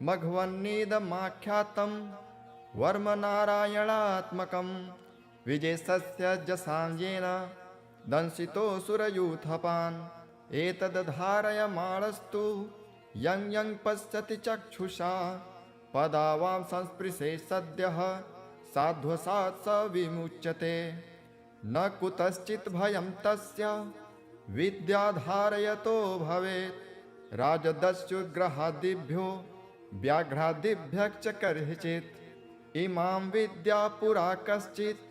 मघवन्निदमाख्यातं वर्मनारायणात्मकं विजयस्य जसाञ्जेन दंशितो सुरयूथपान् एतद्धारयमाणस्तु यं यं पश्यति चक्षुषा पदावां संस्पृशे सद्यः साध्वसात् स विमुच्यते न कुतश्चित् भयं तस्य विद्याधारयतो भवेत् राजदस्युग्रहादिभ्यो व्याघ्रादिभ्यश्च कर्हिचित् इमां विद्या पुरा कश्चित्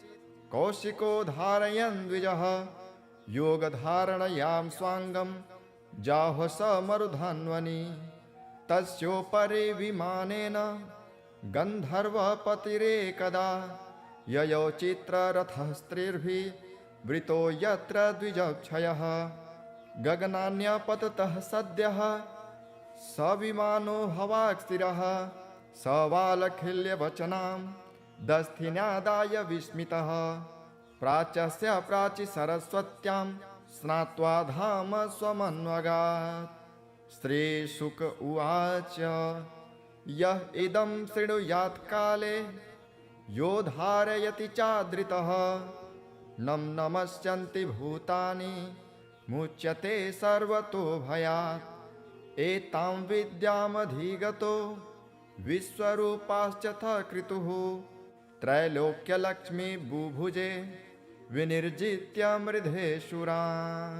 कौशिको धारयन् द्विजः योगधारणयां स्वाङ्गं जाह्व स मरुधन्वनि तस्योपरि विमानेन गन्धर्वपतिरेकदा ययौ चित्ररथः स्त्रीर्भिः वृतो यत्र द्विजक्षयः गगनान्यपततः सद्यः स विमानो हवाक्स्थिरः स वालखिल्यवचनां दस्थिन्यादाय विस्मितः प्राच्यस्य प्राचि सरस्वत्यां स्नात्वा धाम स्वमन्वगात् श्रीशुक उवाच यः इदं शृणुयात् काले यो धारयति चादृतः नं नमस्यन्ति भूतानि मुच्यते सर्वतो भयात् एतां विद्यामधिगतो विश्वरूपाश्च कृतुः त्रैलोक्यलक्ष्मी बुभुजे विनिर्जित्य मृधेशुरान्।